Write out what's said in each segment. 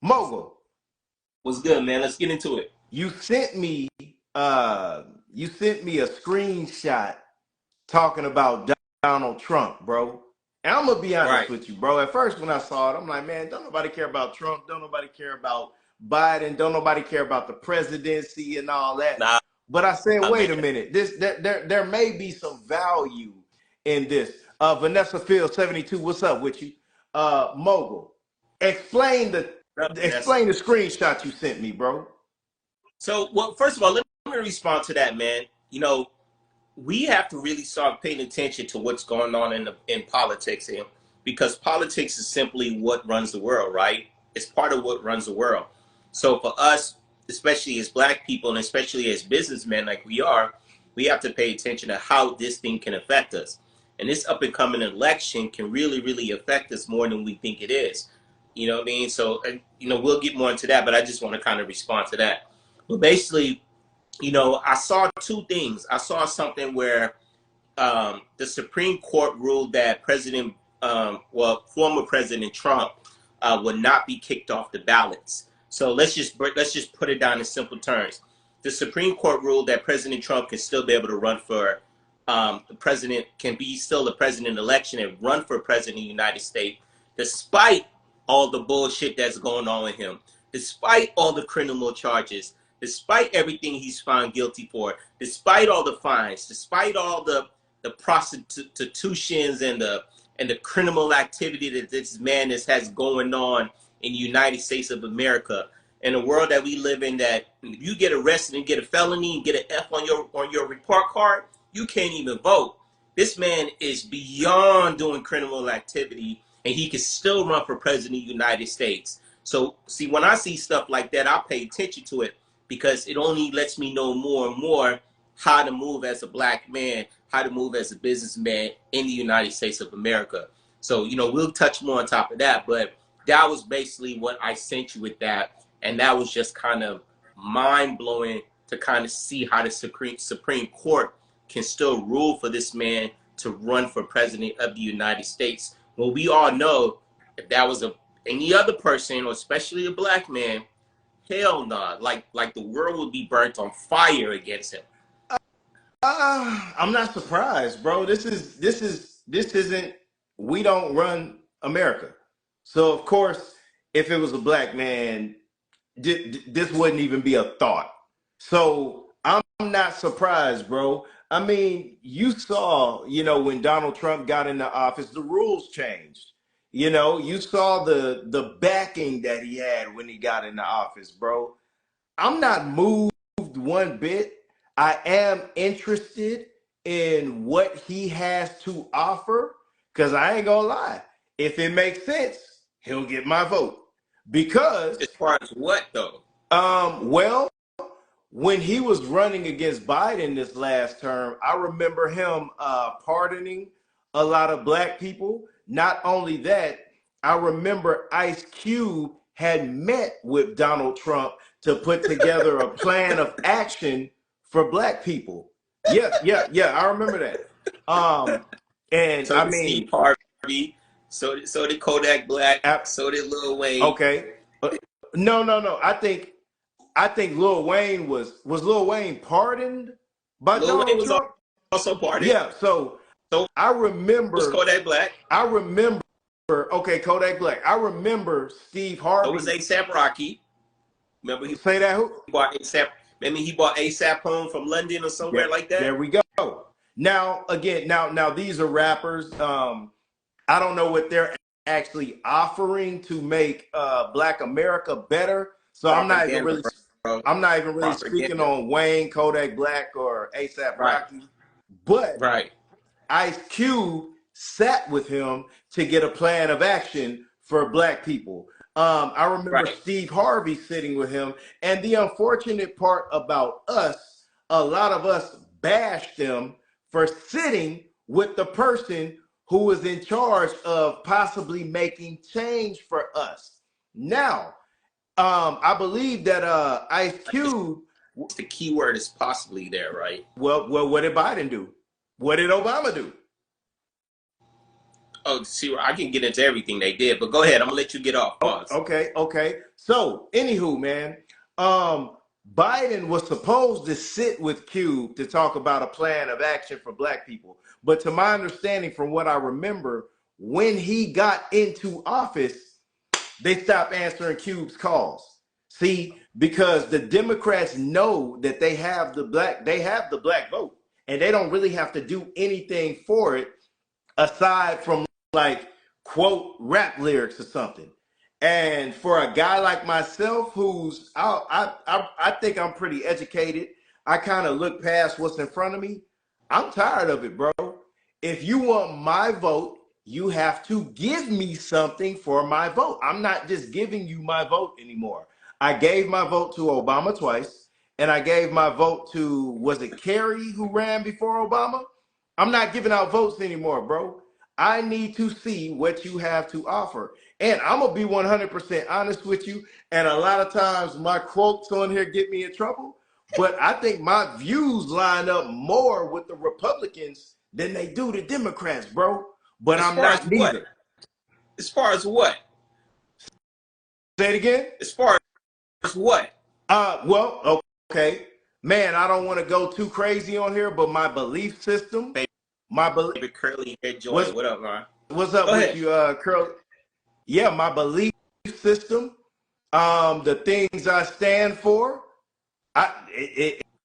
Mogul, What's good, man? Let's get into it. you sent me you sent me a screenshot talking about Donald Trump, bro. And I'm gonna be honest Right. with you, bro. At first, when I saw it, I'm like, man, don't nobody care about Trump. Don't nobody care about Biden. Don't nobody care about the presidency and all that. Nah, But I said, man. wait a minute. There may be some value in this. Vanessa Field 72, what's up with you? Mogul, explain the What up, Vanessa? explain the screenshot you sent me, bro. So, well, first of all, let me respond to that, man. We have to really start paying attention to what's going on in politics here, because politics is simply what runs the world, right? It's part of what runs the world. So for us, especially as Black people and especially as businessmen like we are, we have to pay attention to how this thing can affect us. And this up and coming election can really, really affect us more than we think it is. You know what I mean? So, we'll get more into that, but I just want to kind of respond to that. But basically, I saw two things. I saw something where the Supreme Court ruled that former President Trump would not be kicked off the ballots. So let's just put it down in simple terms. The Supreme Court ruled that President Trump can still be able to run for the president, can be still the president election and run for president of the United States, despite all the bullshit that's going on with him, despite all the criminal charges, despite everything he's found guilty for, despite all the fines, despite all the prostitutions and the criminal activity that this man has going on in the United States of America. In a world that we live in, that if you get arrested and get a felony and get an F on your report card, you can't even vote. This man is beyond doing criminal activity, and he can still run for president of the United States. So, see, when I see stuff like that, I pay attention to it, because it only lets me know more and more how to move as a Black man, how to move as a businessman in the United States of America. So, we'll touch more on top of that, but that was basically what I sent you with that. And that was just kind of mind blowing to kind of see how the Supreme Court can still rule for this man to run for president of the United States. Well, we all know if that was any other person, or especially a Black man, hell nah. Like the world would be burnt on fire against him. I'm not surprised, bro. This isn't. We don't run America, so of course, if it was a Black man, this wouldn't even be a thought. So I'm not surprised, bro. I mean, you saw, when Donald Trump got into office, the rules changed. You saw the backing that he had when he got into office, bro. I'm not moved one bit. I am interested in what he has to offer, because I ain't gonna lie. If it makes sense, he'll get my vote. As Because, far as what, though? well, when he was running against Biden this last term, I remember him pardoning a lot of Black people. Not only that, I remember Ice Cube had met with Donald Trump to put together a plan of action for Black people. Yeah, yeah, yeah. I remember that. And So I did Steve mean, Harvey. So did Kodak Black. So did Lil Wayne. okay. No, no, no. I think Lil Wayne was Lil Wayne pardoned by Lil Wayne Donald was Trump. also pardoned. Yeah. So So I was remember. Kodak Black. I remember. Okay, Kodak Black. I remember Steve So was Harvey. ASAP Rocky. Remember he Say that who? bought ASAP. Maybe he bought ASAP home from London or somewhere like that. There we go. Now again, now these are rappers. I don't know what they're actually offering to make Black America better. So Propaganda, bro. I'm not even really speaking Propaganda. on Wayne, Kodak Black, or ASAP Right. Rocky. But Right. Ice Cube sat with him to get a plan of action for Black people. I remember Right. Steve Harvey sitting with him. And the unfortunate part about us, a lot of us bashed them for sitting with the person who was in charge of possibly making change for us. Now, I believe that Ice Cube, The key word is possibly there, right? well, what did Biden do? What did Obama do? Oh, see, I can get into everything they did, but go ahead. I'm gonna let you get off. Oh, Pause. okay. So, anywho, man, um, Biden was supposed to sit with Cube to talk about a plan of action for Black people. But to my understanding, from what I remember, when he got into office, they stopped answering Cube's calls. See, because the Democrats know that they have the black vote, and they don't really have to do anything for it aside from like quote rap lyrics or something. And for a guy like myself, who's I think I'm pretty educated. I kind of look past what's in front of me. I'm tired of it, bro. If you want my vote, you have to give me something for my vote. I'm not just giving you my vote anymore. I gave my vote to Obama twice, and I gave my vote to, was it Kerry who ran before Obama? I'm not giving out votes anymore, bro. I need to see what you have to offer. And I'm going to be 100% honest with you. And a lot of times my quotes on here get me in trouble. But I think my views line up more with the Republicans than they do the Democrats, bro. But As I'm far as not what? neither. As far as what? Say it again. As far as what? Well, okay. Man, I don't want to go too crazy on here, but my belief system, my belief, Favorite curly hair what's, joint. What up, man? what's Go up with ahead. you, Curl? Yeah, my belief system, the things I stand for,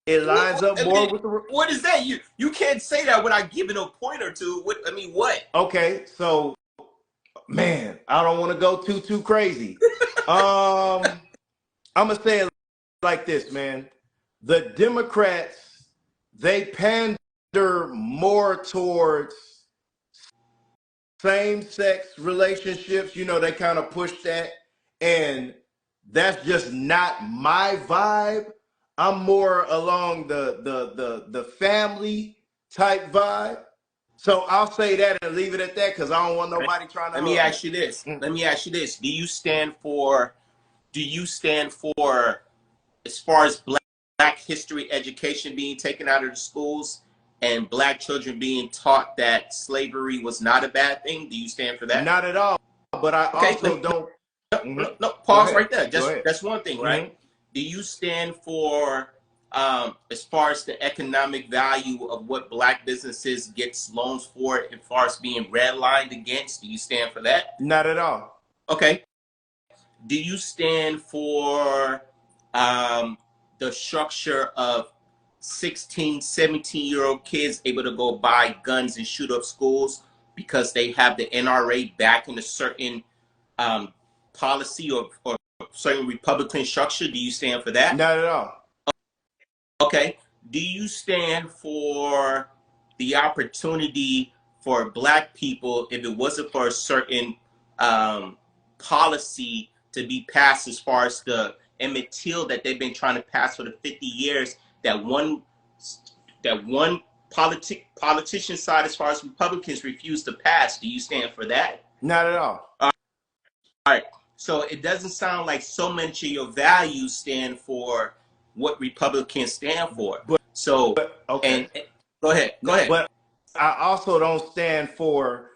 it lines up I more mean, with the. what is that? You can't say that without giving a point or two. What I mean, what? Okay, so man, I don't want to go too crazy. I'm gonna say it like this, man. The Democrats, they pander more towards same-sex relationships. You know, they kind of push that, and that's just not my vibe. I'm more along the family type vibe. So I'll say that and leave it at that because I don't want Right. nobody trying to Let me hug me. ask you this. Let me ask you this. Do you stand for as far as black history education being taken out of the schools and black children being taught that slavery was not a bad thing? Do you stand for that? Not at all. But I Okay, also don't. no, Mhm. no, Go pause ahead. right there. Go Just ahead. that's one thing, right? Mhm. Do you stand for as far as the economic value of what black businesses gets loans for, as far as being redlined against? Do you stand for that? Not at all. Okay. Do you stand for um, the structure of 16, 17-year-old kids able to go buy guns and shoot up schools because they have the NRA backing a certain um, policy or certain Republican structure? Do you stand for that? Not at all. Okay. Do you stand for the opportunity for black people, if it wasn't for a certain um, policy to be passed, as far as the Emmett Till that they've been trying to pass for the 50 years, that one politician side, as far as Republicans, refuse to pass? Do you stand for that? Not at all. All right. So it doesn't sound like so much of your values stand for what Republicans stand for. But So, okay. and go ahead, go ahead. But I also don't stand for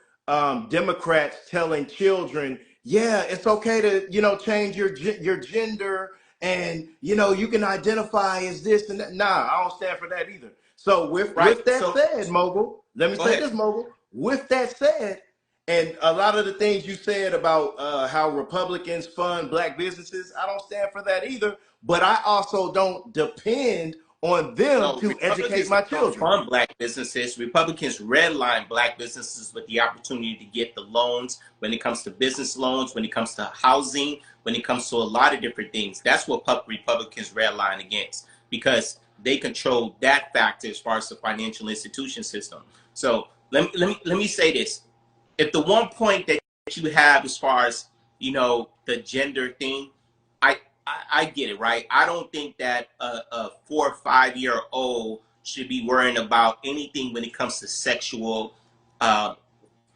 Democrats telling children, yeah, it's okay to change your gender, and you can identify as this and that. Nah, I don't stand for that either. So Right. with that So, said, Mogul, let me go say ahead. this, Mogul. With that said, and a lot of the things you said about how Republicans fund black businesses, I don't stand for that either. But I also don't depend on them No, to educate Republicans my don't children. fund black businesses. Republicans redline black businesses with the opportunity to get the loans when it comes to business loans, when it comes to housing, when it comes to a lot of different things. That's what Republicans redline against, because they control that factor as far as the financial institution system. So let me say this. If the one point that you have as far as the gender thing, I I get it, right? I don't think that a 4 or 5 year old should be worrying about anything when it comes to sexual uh,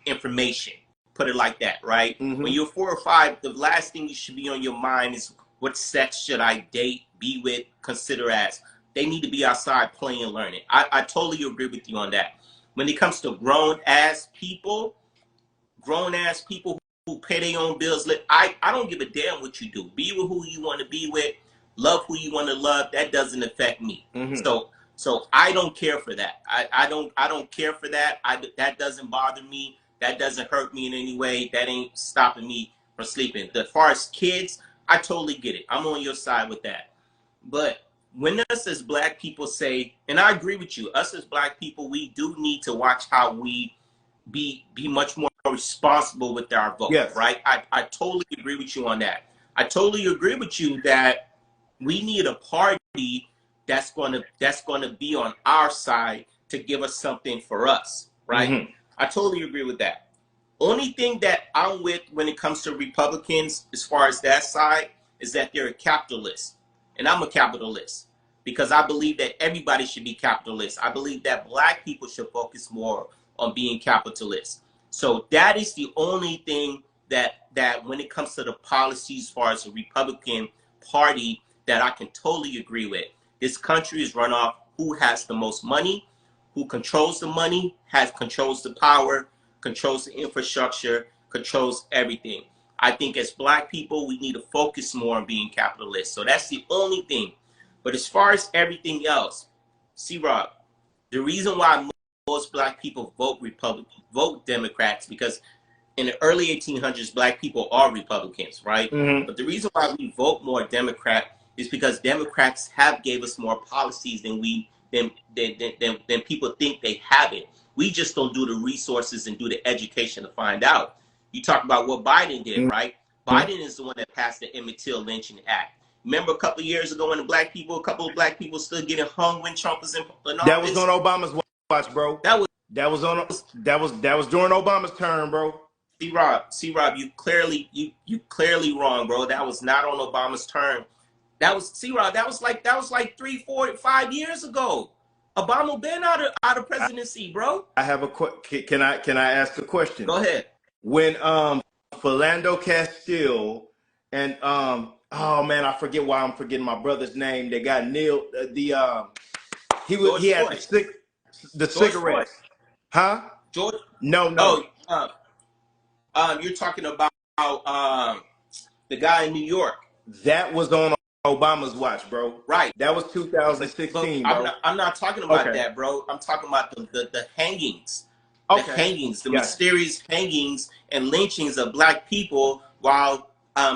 information. Put it like that, right? When Mm-hmm. you're 4 or 5, the last thing you should be on your mind is what sex should I date, be with, consider as. They need to be outside playing and learning. I totally agree with you on that. When it comes to grown ass people, grown ass people who pay their own bills. I don't give a damn what you do. Be with who you want to be with. Love who you want to love. That doesn't affect me. Mm-hmm. So I don't care for that. I don't care for that. That doesn't bother me. That doesn't hurt me in any way. That ain't stopping me from sleeping. As far as kids, I totally get it. I'm on your side with that. But when us as black people say, and I agree with you, us as black people, we do need to watch how we be much more responsible with our vote, Yes. right? I totally agree with you on that. I totally agree with you that we need a party that's gonna be on our side to give us something for us, right? Mm-hmm. I totally agree with that. Only thing that I'm with when it comes to Republicans, as far as that side, is that they're a capitalist, and I'm a capitalist because I believe that everybody should be capitalist. I believe that black people should focus more on being capitalists. So that is the only thing that when it comes to the policies as far as the Republican Party that I can totally agree with. This country is run off who has the most money, who controls the money, controls the power, controls the infrastructure, controls everything. I think as black people, we need to focus more on being capitalists. So that's the only thing. But as far as everything else, C-Rob, the reason why most black people vote Democrats, because in the early 1800s, black people are Republicans, right? Mm-hmm. But the reason why we vote more Democrat is because Democrats have gave us more policies than people think they have it. We just don't do the resources and do the education to find out. You talk about what Biden did, right? Mm-hmm. Biden is the one that passed the Emmett Till Lynching Act. Remember a couple of years ago when a couple of black people still getting hung when Trump was in office? That was on Obama's watch, bro. That was That was during Obama's term, bro. C-Rob, you clearly wrong, bro. That was not on Obama's term. That was C-Rob. That was like 3, 4, 5 years ago. Obama been out of presidency, bro. I have a can I ask a question? Go ahead. When Philando Castile and oh man, I forget why I'm forgetting my brother's name. They got Neil he had the George cigarettes. Floyd. Huh? George. No. You're talking about the guy in New York. That was on Obama's watch, bro. Right. That was 2016, bro. I'm not talking about that, bro. I'm talking about the hangings. Okay. The hangings, the Got mysterious hangings and lynchings of black people while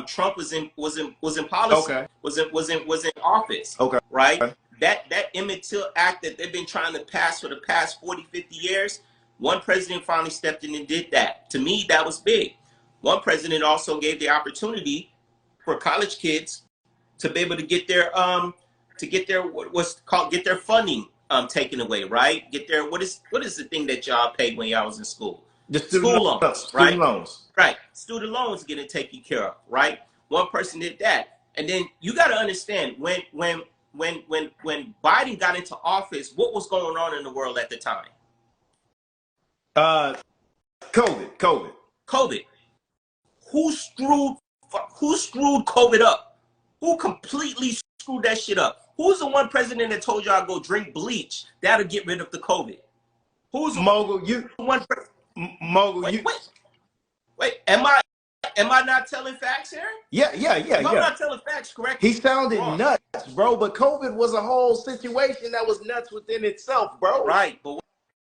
Trump was in policy, Okay. was in office. Okay. Right? Okay. That Emmett Till Act that they've been trying to pass for the past 40, 50 years, one president finally stepped in and did that. To me, that was big. One president also gave the opportunity for college kids to be able to get their get their funding taken away, right? Get their what is the thing that y'all paid when y'all was in school? The School loans, right? Student loans. Right. Student loans getting taken care of, right? One person did that. And then you got to understand when Biden got into office, what was going on in the world at the time? COVID. COVID. Who screwed COVID up? Who completely screwed that shit up? Who's the one president that told y'all go drink bleach? That'll get rid of the COVID. Who's Mogul? Mogul? Wait. Am I not telling facts here? Yeah. If I'm not telling facts, correct? He sounded nuts, bro. But COVID was a whole situation that was nuts within itself, bro. Right. But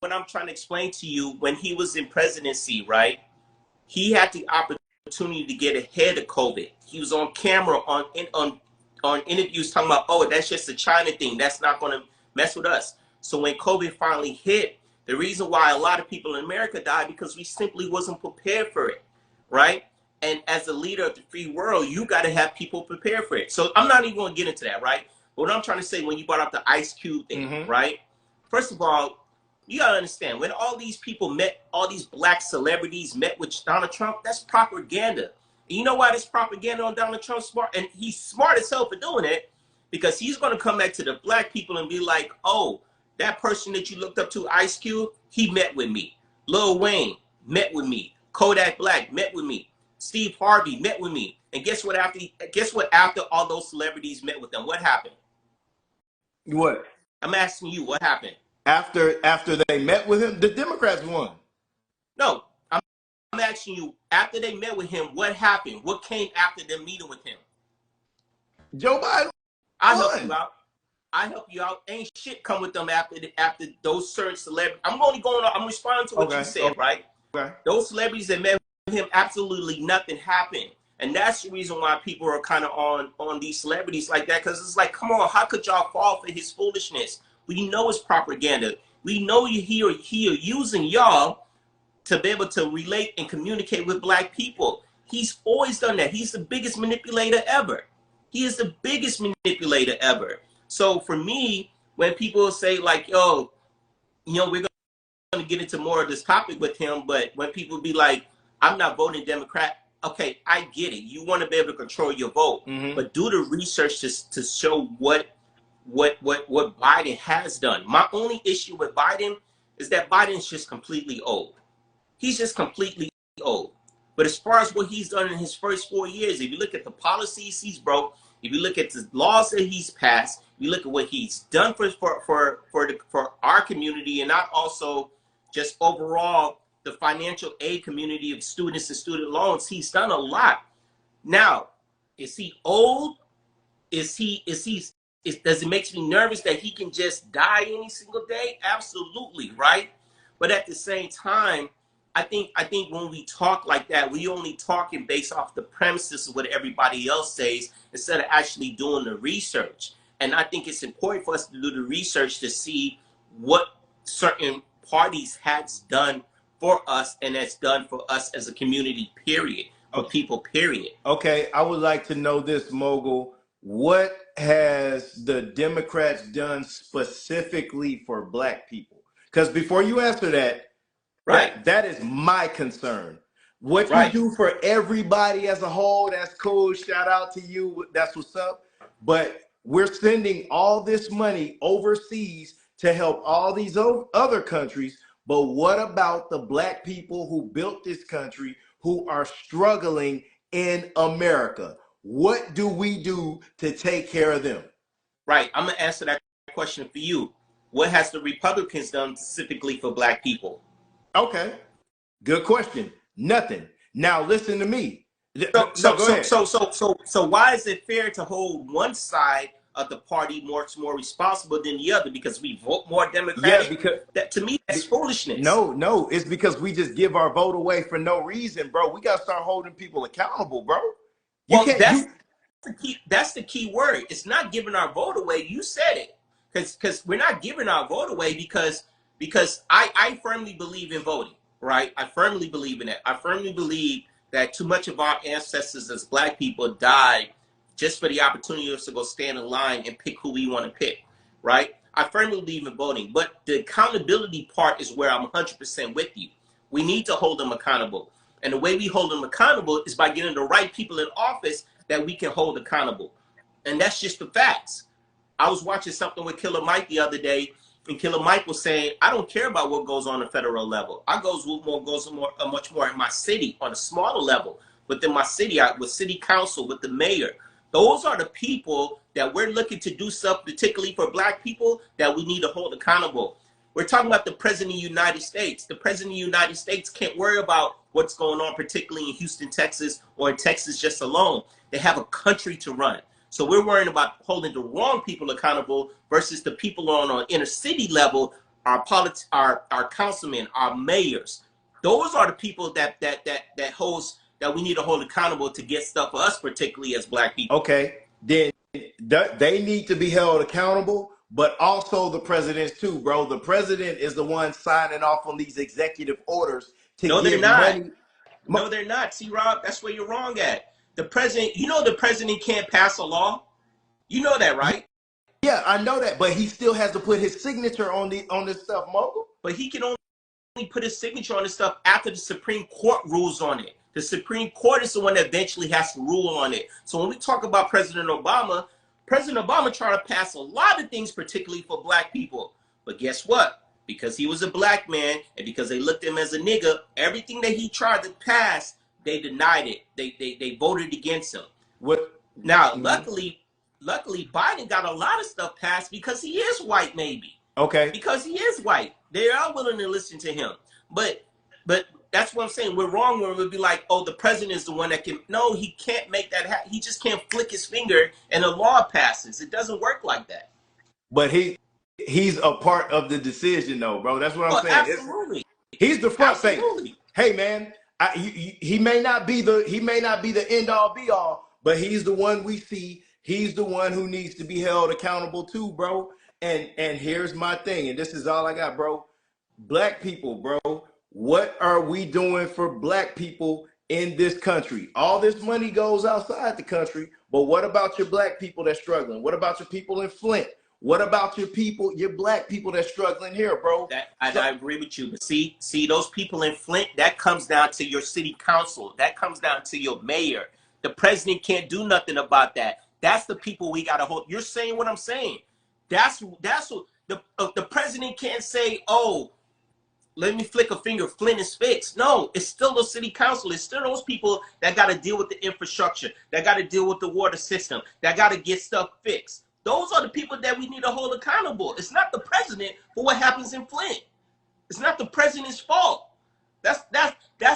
what I'm trying to explain to you, when he was in presidency, right? He had the opportunity to get ahead of COVID. He was on camera on interviews talking about, oh, that's just a China thing. That's not going to mess with us. So when COVID finally hit, the reason why a lot of people in America died because we simply wasn't prepared for it, right? And as a leader of the free world, you got to have people prepared for it. So I'm not even going to get into that, right? But what I'm trying to say, when you brought up the Ice Cube thing, right? First of all, you got to understand, when all these people met, all these black celebrities met with Donald Trump, that's propaganda. And you know why this propaganda on Donald Trump's smart? And he's smart as hell for doing it, because he's going to come back to the black people and be like, oh, that person that you looked up to, Ice Cube, he met with me. Lil Wayne met with me. Kodak Black met with me. Steve Harvey met with me. And guess what? After all those celebrities met with them, what happened? What? I'm asking you, what happened? After they met with him, the Democrats won. No, asking you, after they met with him, what happened? What came after them meeting with him? Joe Biden I help you won. out. I help you out. Ain't shit come with them after those certain celebrities. I'm only going on. I'm responding to what you Okay. said, right? Okay. Those celebrities that met with him, absolutely nothing happened, and that's the reason why people are kind of on these celebrities like that. Because it's like, come on, how could y'all fall for his foolishness? We know it's propaganda. We know he are using y'all to be able to relate and communicate with black people. He's always done that. He's the biggest manipulator ever. He is the biggest manipulator ever. So for me, when people say like, yo, we're going to get into more of this topic with him, but when people be like, I'm not voting Democrat, okay, I get it. You want to be able to control your vote, but do the research to show what Biden has done. My only issue with Biden is that Biden's just completely old. He's just completely old. But as far as what he's done in his first 4 years, if you look at the policies he's broke, if you look at the laws that he's passed, you look at what he's done for our community, and not also just overall the financial aid community of students and student loans, he's done a lot. Now, is he old? Does it makes me nervous that he can just die any single day? Absolutely, right? But at the same time, I think when we talk like that, we only talking based off the premises of what everybody else says instead of actually doing the research. And I think it's important for us to do the research to see what certain parties has done for us and that's done for us as a community, period, for people, period. Okay, I would like to know this, Mogul. What has the Democrats done specifically for black people? Because before you answer that, Right, that is my concern. What you right. do for everybody as a whole, that's cool. Shout out to you. That's what's up. But we're sending all this money overseas to help all these other countries. But what about the black people who built this country who are struggling in America? What do we do to take care of them? Right. I'm going to answer that question for you. What has the Republicans done specifically for black people? Okay, good question. Nothing. Now listen to me. So, No, so, go so, ahead. so, so, so, so why is it fair to hold one side of the party more responsible than the other because we vote more Yeah, Democratic? because That to me, that's foolishness. no, it's because we just give our vote away for no reason, bro. We gotta start holding people accountable, bro. You Well, can't you that's the key word. It's not giving our vote away. You said it, because we're not giving our vote away because I firmly believe in voting. Right, I firmly believe in that. I firmly believe that too much of our ancestors as black people died just for the opportunity to go stand in line and pick who we want to pick. Right, I firmly believe in voting, but the accountability part is where I'm 100% with you. We need to hold them accountable. And the way we hold them accountable is by getting the right people in office that we can hold accountable. And that's just the facts. I was watching something with Killer Mike the other day, and Killer Mike was saying, I don't care about what goes on the federal level. I goes much more in my city on a smaller level. Within my city, with city council, with the mayor. Those are the people that we're looking to do stuff, particularly for black people, that we need to hold accountable. We're talking about the President of the United States. The President of the United States can't worry about what's going on, particularly in Houston, Texas, or in Texas just alone. They have a country to run. So we're worrying about holding the wrong people accountable versus the people on an inner city level, our councilmen, our mayors. Those are the people that we need to hold accountable to get stuff for us, particularly as black people. okay, then they need to be held accountable, but also the presidents too, bro. The president is the one signing off on these executive orders to No, they're give not. money. No, they're not. See, Rob, that's where you're wrong at. The president, the president can't pass a law. You know that, right? Yeah, I know that, but he still has to put his signature on this stuff, Mogul. But he can only put his signature on this stuff after the Supreme Court rules on it. The Supreme Court is the one that eventually has to rule on it. So when we talk about President Obama tried to pass a lot of things, particularly for black people. But guess what? Because he was a black man and because they looked at him as a nigga, everything that he tried to pass, they denied it. They voted against him. What? Now, luckily, Biden got a lot of stuff passed because he is white, maybe. Okay. Because he is white. They are willing to listen to him. But that's what I'm saying. We're wrong when we'll be like, oh, the president is the one that can. No, he can't make that happen. He just can't flick his finger and a law passes. It doesn't work like that. But he's a part of the decision, though, bro. That's what I'm Oh, saying. absolutely, He's the front face. absolutely. Hey, man, he may not be the end all be all, but he's the one we see. He's the one who needs to be held accountable too, bro. And here's my thing, and this is all I got, bro. Black people, bro. What are we doing for black people in this country? All this money goes outside the country, but what about your black people that's struggling? What about your people in Flint? What about your black people that's struggling here, bro? I agree with you. But see those people in Flint, that comes down to your city council. That comes down to your mayor. The president can't do nothing about that. That's the people we got to hold. You're saying what I'm saying. That's what the president can't say, oh, let me flick a finger, Flint is fixed. No, it's still the city council. It's still those people that got to deal with the infrastructure, that got to deal with the water system, that got to get stuff fixed. Those are the people that we need to hold accountable. It's not the president for what happens in Flint. It's not the president's fault. That's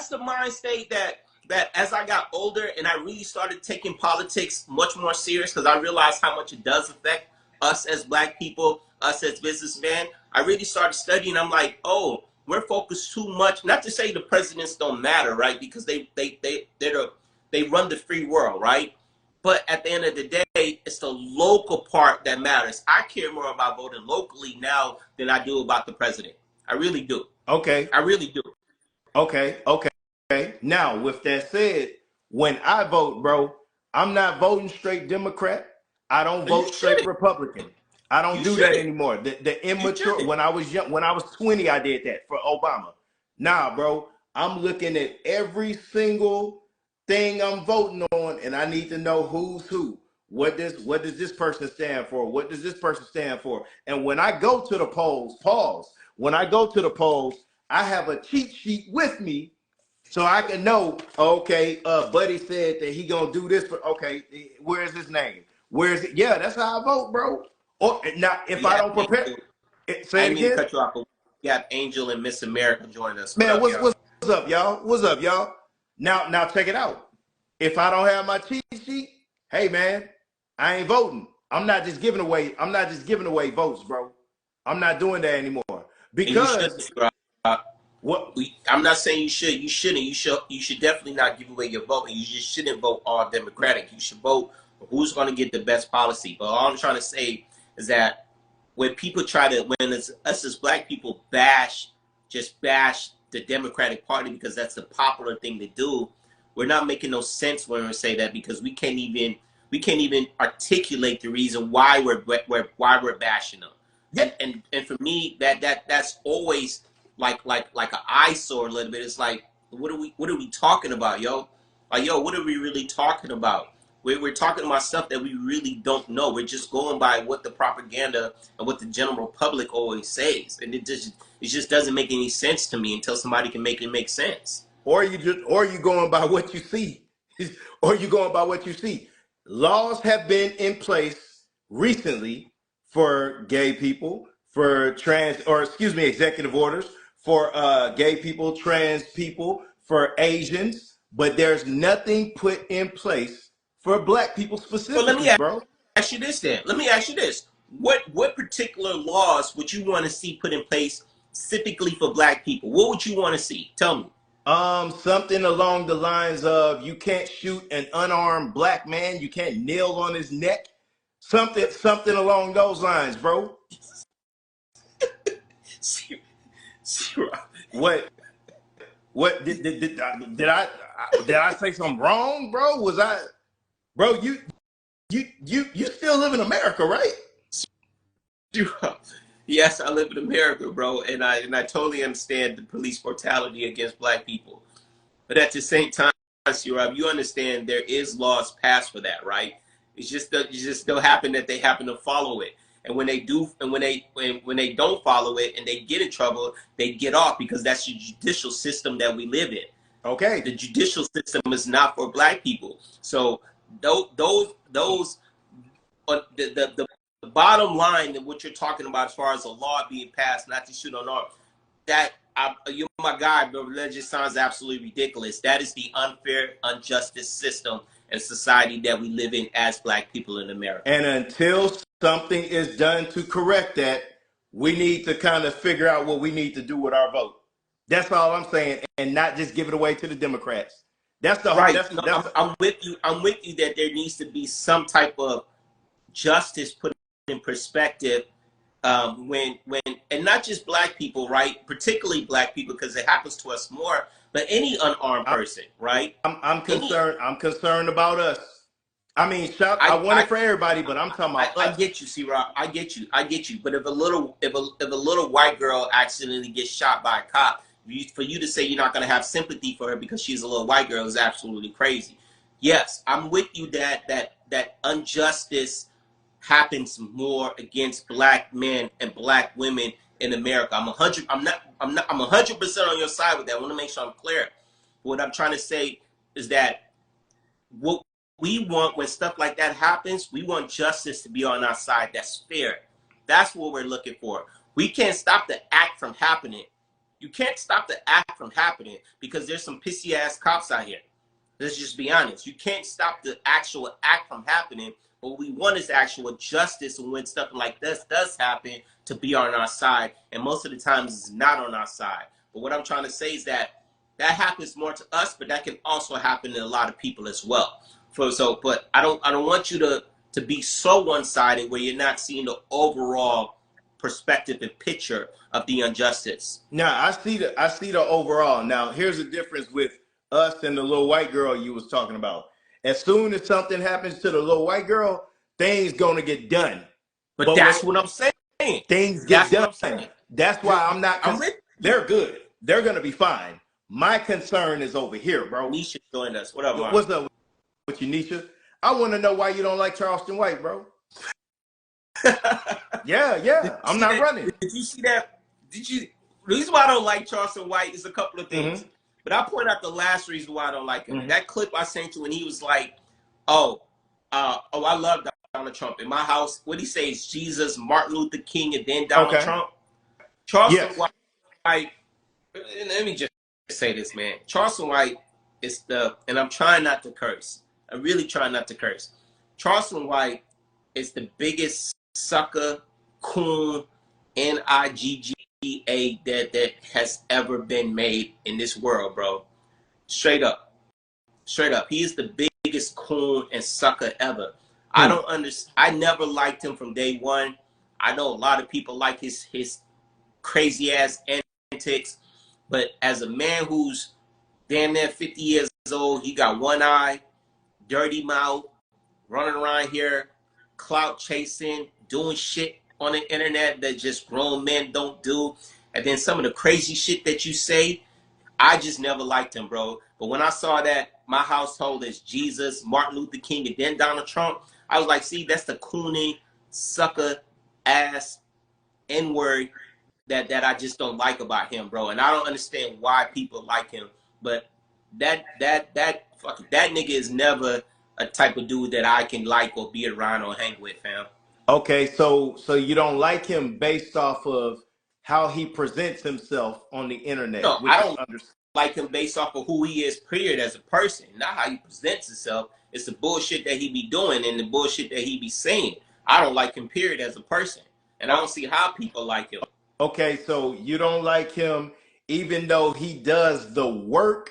the mind state that as I got older and I really started taking politics much more serious, because I realized how much it does affect us as black people, us as businessmen. I really started studying. I'm like, oh, we're focused too much. Not to say the presidents don't matter, right? Because they run the free world, right? But at the end of the day, it's the local part that matters. I care more about voting locally now than I do about the president. I really do. Okay. I really do. Okay. Now, with that said, when I vote, bro, I'm not voting straight Democrat. I don't You vote straight shouldn't. Republican. I don't You do that shouldn't. anymore. The You immature, shouldn't. when I was young, when I was 20, I did that for Obama. Nah, bro, I'm looking at every single thing I'm voting on, and I need to know who's who. What does this person stand for? What does this person stand for? And when I go to the polls, pause. When I go to the polls, I have a cheat sheet with me so I can know, okay, Buddy said that he gonna do this, but okay, where's his name? Where's it? Yeah, that's how I vote, bro. Or now, if We I have don't prepare, Angel. I say it didn't mean to again, cut you off, but we have Angel and Miss America joining us. What man. up, What's y'all? what's up, y'all? What's up, y'all? Now check it out. If I don't have my cheat sheet, hey man, I ain't voting. I'm not just giving away. I'm not just giving away votes, bro. I'm not doing that anymore And you should. because what? I'm not saying you should. You shouldn't. You should definitely not give away your vote, and you just shouldn't vote all Democratic. You should vote who's going to get the best policy. But all I'm trying to say is that when people try to, when it's us as black people just bash the Democratic Party because that's the popular thing to do, we're not making no sense when we say that, because we can't even articulate the reason why we're bashing them. Yeah, And for me, that's always like an eyesore a little bit. It's like, what are we talking about, yo? Like, yo, what are we really talking about? We're talking about stuff that we really don't know. We're just going by what the propaganda and what the general public always says, and it just doesn't make any sense to me until somebody can make it make sense. or you going by what you see, or you going by what you see. Laws have been in place recently for gay people, for trans, or excuse me, executive orders for gay people, trans people, for Asians, but there's nothing put in place for black people Well, let me specifically, bro. ask you this then. Let me ask you this. What particular laws would you want to see put in place specifically for black people? What would you want to see? Tell me. Something along the lines of you can't shoot an unarmed black man, you can't kneel on his neck. Something along those lines, bro. What what did I say something wrong, bro? Was I bro, you still live in America, right? Yes, I live in America, bro, and I totally understand the police brutality against black people. But at the same time, Sirab, you understand there is laws passed for that, right? It just don't happen that they happen to follow it. And when they do, and when they don't follow it and they get in trouble, they get off, because that's the judicial system that we live in. Okay. The judicial system is not for black people. So those the bottom line that what you're talking about as far as a law being passed not to shoot on art, that you're my guy, but that just sounds absolutely ridiculous. That is the unfair, injustice system and society that we live in as Black people in America. And until something is done to correct that, we need to kind of figure out what we need to do with our vote. That's all I'm saying, and not just give it away to the Democrats. That's the Right. that's No, that's I'm with you. I'm with you that there needs to be some type of justice put in perspective when and not just Black people, right? Particularly Black people, because it happens to us more. But any unarmed person, right? I'm Any concerned. I'm concerned about us. I mean, shout. I I want it I for everybody, but I'm talking about I us. get you, C-Rob. I get you. I get you. But if a little white girl accidentally gets shot by a cop, for you to say you're not going to have sympathy for her because she's a little white girl is absolutely crazy. Yes, I'm with you that injustice happens more against Black men and Black women in America. I'm 100% on your side with that. I want to make sure I'm clear. What I'm trying to say is that what we want when stuff like that happens, we want justice to be on our side. That's fair. That's what we're looking for. We can't stop the act from happening. You can't stop the act from happening because there's some pissy ass cops out here. Let's just be honest. You can't stop the actual act from happening. What we want is actual justice, and when stuff like this does happen, to be on our side. And most of the times, it's not on our side. But what I'm trying to say is that happens more to us, but that can also happen to a lot of people as well. But I don't want you to be so one-sided where you're not seeing the overall perspective and picture of the injustice. Now I see the overall. Now here's the difference with us and the little white girl you was talking about. As soon as something happens to the little white girl, things gonna get done. But But when that's what I'm saying. things get That's what done, I'm saying. that's why I'm not. I'm with you. They're good. They're gonna be fine. My concern is over here, bro. Nisha joined us. What up, Mark? What's up with you, Nisha? I want to know why you don't like Charleston White, bro. Yeah. I'm not running. Did you see that? Did you? The reason why I don't like Charleston White is a couple of things. Mm-hmm. But I'll point out the last reason why I don't like him. Mm-hmm. That clip I sent you when he was like, I love Donald Trump. In my house, what he says, Jesus, Martin Luther King, and then Donald Trump. Charleston Yes. White, let me just say this, man. Charleston White is and I'm trying not to curse. I'm really trying not to curse. Charleston White is the biggest sucker, coon, Nigga that has ever been made in this world, bro. Straight up. He is the biggest coon and sucker ever. I don't understand. I never liked him from day one. I know a lot of people like his crazy ass antics, but as a man who's damn near 50 years old, he got one eye, dirty mouth, running around here, clout chasing, doing shit on the internet that just grown men don't do. And then some of the crazy shit that you say, I just never liked him, bro. But when I saw that my household is Jesus, Martin Luther King, and then Donald Trump, I was like, see, that's the cooning, sucker, ass, N-word that I just don't like about him, bro. And I don't understand why people like him. But that nigga is never a type of dude that I can like or be around or hang with, fam. Okay, so you don't like him based off of how he presents himself on the internet, No, I which is don't like him based off of who he is, period, as a person, not how he presents himself. It's the bullshit that he be doing and the bullshit that he be saying. I don't like him, period, as a person. And I don't see how people like him. okay. So you don't like him even though he does the work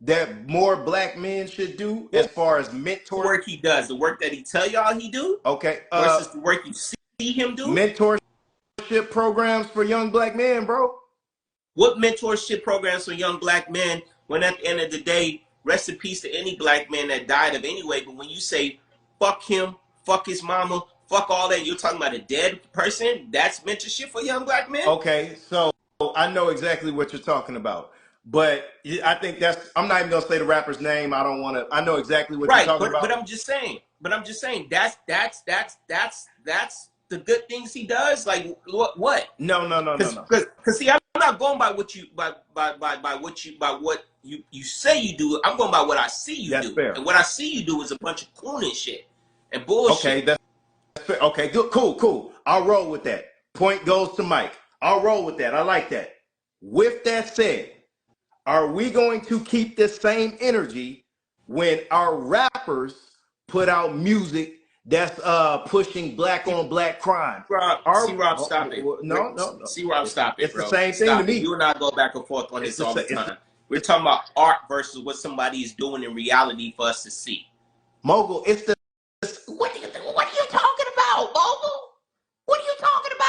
that more black men should do as What far as mentor. work he does, the work that he tell y'all he do, Okay, versus the work you see him do. mentorship programs for young black men, bro. What mentorship programs for young black men when at the end of the day, rest in peace to any black man that died of anyway, but when you say fuck him, fuck his mama, fuck all that, you're talking about a dead person? That's mentorship for young black men? Okay, so I know exactly what you're talking about. But I think I'm not even gonna say the rapper's name. I don't want to. I know exactly what you're Right, talking but about. I'm just saying. That's the good things he does. Like what? No. Because see, I'm not going by what you you say you do. I'm going by what I see you That's do. fair. And what I see you do is a bunch of cooning shit and bullshit. Okay, that's fair. Okay, good, cool. I'll roll with that. Point goes to Mike. I'll roll with that. I like that. With that said, are we going to keep this same energy when our rappers put out music that's pushing black on black crime? Rob, stop it. No, no, no. See, Rob, stop it, It's the bro. same thing to Stop it. me. You and I go back and forth on It's this the all the same. time. We're talking about art versus what somebody is doing in reality for us to see. Mogul, it's the what are you talking about, Mogul? What are you talking about?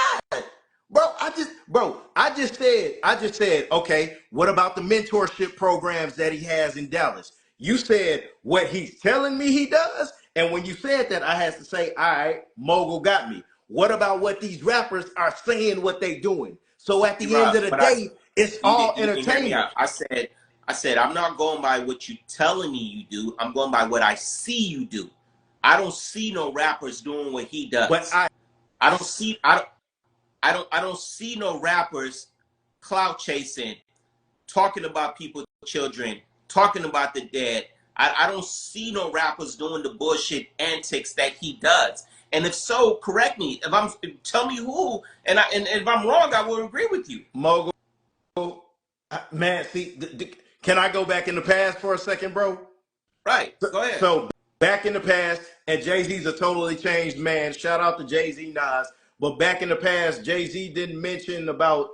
I just said, okay, what about the mentorship programs that he has in Dallas? You said what he's telling me he does, and when you said that, I had to say, all right, Mogul got me. What about what these rappers are saying what they doing? So at See, the end Rob, of the but I day, it's all you didn't hear me entertainment. out. I said I'm not going by what you telling me you do. I'm going by what I see you do. I don't see no rappers doing what he But does. I I don't see I don't see no rappers clout chasing, talking about people's children, talking about the dead. I don't see no rappers doing the bullshit antics that he does. And if so, correct me. Tell me who, and if I'm wrong, I will agree with you. Mogul, man, see, can I go back in the past for a second, bro? Right. Go ahead. So back in the past, and Jay-Z's a totally changed man. Shout out to Jay-Z, Nas. But back in the past, Jay-Z didn't mention about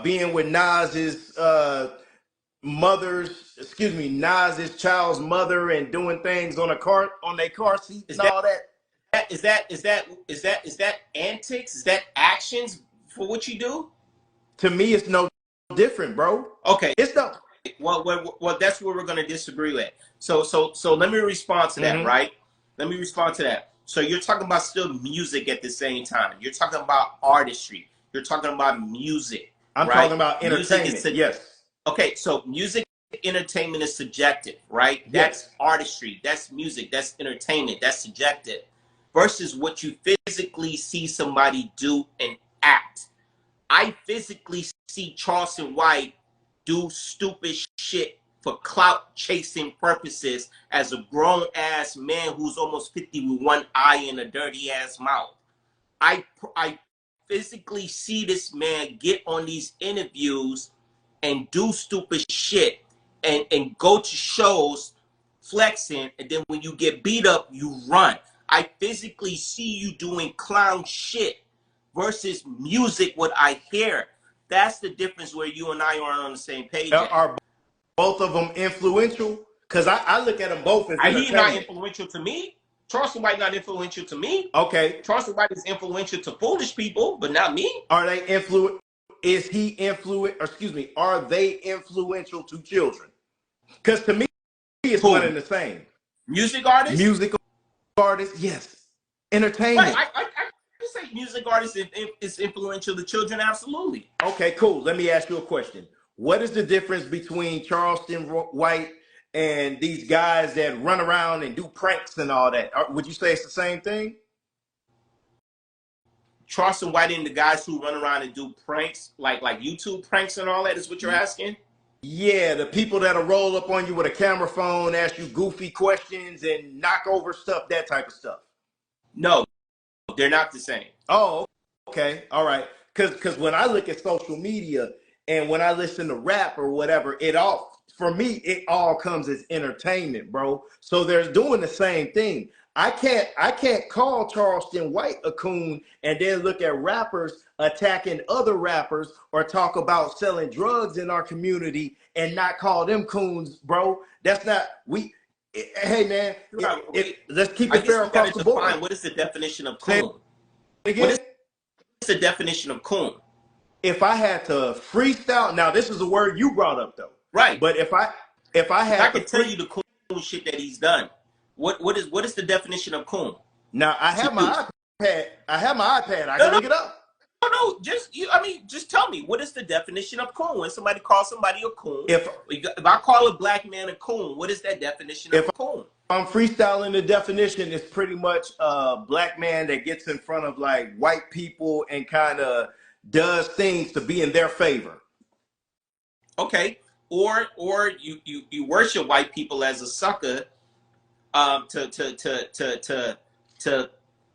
being with Nas's Nas's child's mother and doing things on their car seats Is and all that. that antics? Is that actions for what you do? To me, it's no different, bro. Okay. It's no. Well, that's where we're going to disagree with. So let me respond to that, Mm-hmm. right? Let me respond to that. So you're talking about still music at the same time. You're talking about artistry. You're talking about music, I'm right? talking about Music is entertainment. Yes. okay. So music entertainment is subjective, right? Yes. That's artistry. That's music. That's entertainment. That's subjective. Versus what you physically see somebody do and act. I physically see Charleston White do stupid shit for clout chasing purposes as a grown ass man who's almost 50 with one eye and a dirty ass mouth. I physically see this man get on these interviews and do stupid shit and go to shows flexing, and then when you get beat up, you run. I physically see you doing clown shit versus music, what I hear. That's the difference where you and I are on the same page at. Are both of them influential? Because I look at them both as He's not entertainment. influential to me. Charleston White not influential to me. Okay. Charleston White is influential to foolish people, but not me. Are they influent? Is he influent? Excuse me. Are they influential to children? Because to me, it's one Who? and the same. Music artists? Music artists, yes. Right. Entertainment. I say music artists is influential to children, absolutely. Okay, cool. Let me ask you a question. What is the difference between Charleston White and these guys that run around and do pranks and all that? Would you say it's the same thing? Charleston White and the guys who run around and do pranks, like YouTube pranks and all that, is what you're asking? Yeah, the people that'll roll up on you with a camera phone, ask you goofy questions and knock over stuff, that type of stuff. No, they're not the same. Oh, okay. All right. Because when I look at social media and when I listen to rap or whatever, for me, it all comes as entertainment, bro. So they're doing the same thing. I can't call Charleston White a coon and then look at rappers attacking other rappers or talk about selling drugs in our community and not call them coons, bro. That's not we. Hey man, let's keep I it guess fair we got across to the define board. what is the definition of Say coon. it What again. is the definition of coon? If I had to freestyle, now this is a word you brought up though. Right. But if I I had to can tell you the coon shit that he's done. What is the definition of coon now I to have you? my iPad. I have my iPad. I No, can no, look it up. no. Just tell me what is the definition of coon. When somebody calls somebody a coon, If if I call a black man a coon, what is that definition of if a coon? I'm freestyling, the definition is pretty much a black man that gets in front of like white people and kind of does things to be in their favor. Okay, or you worship white people as a sucker, to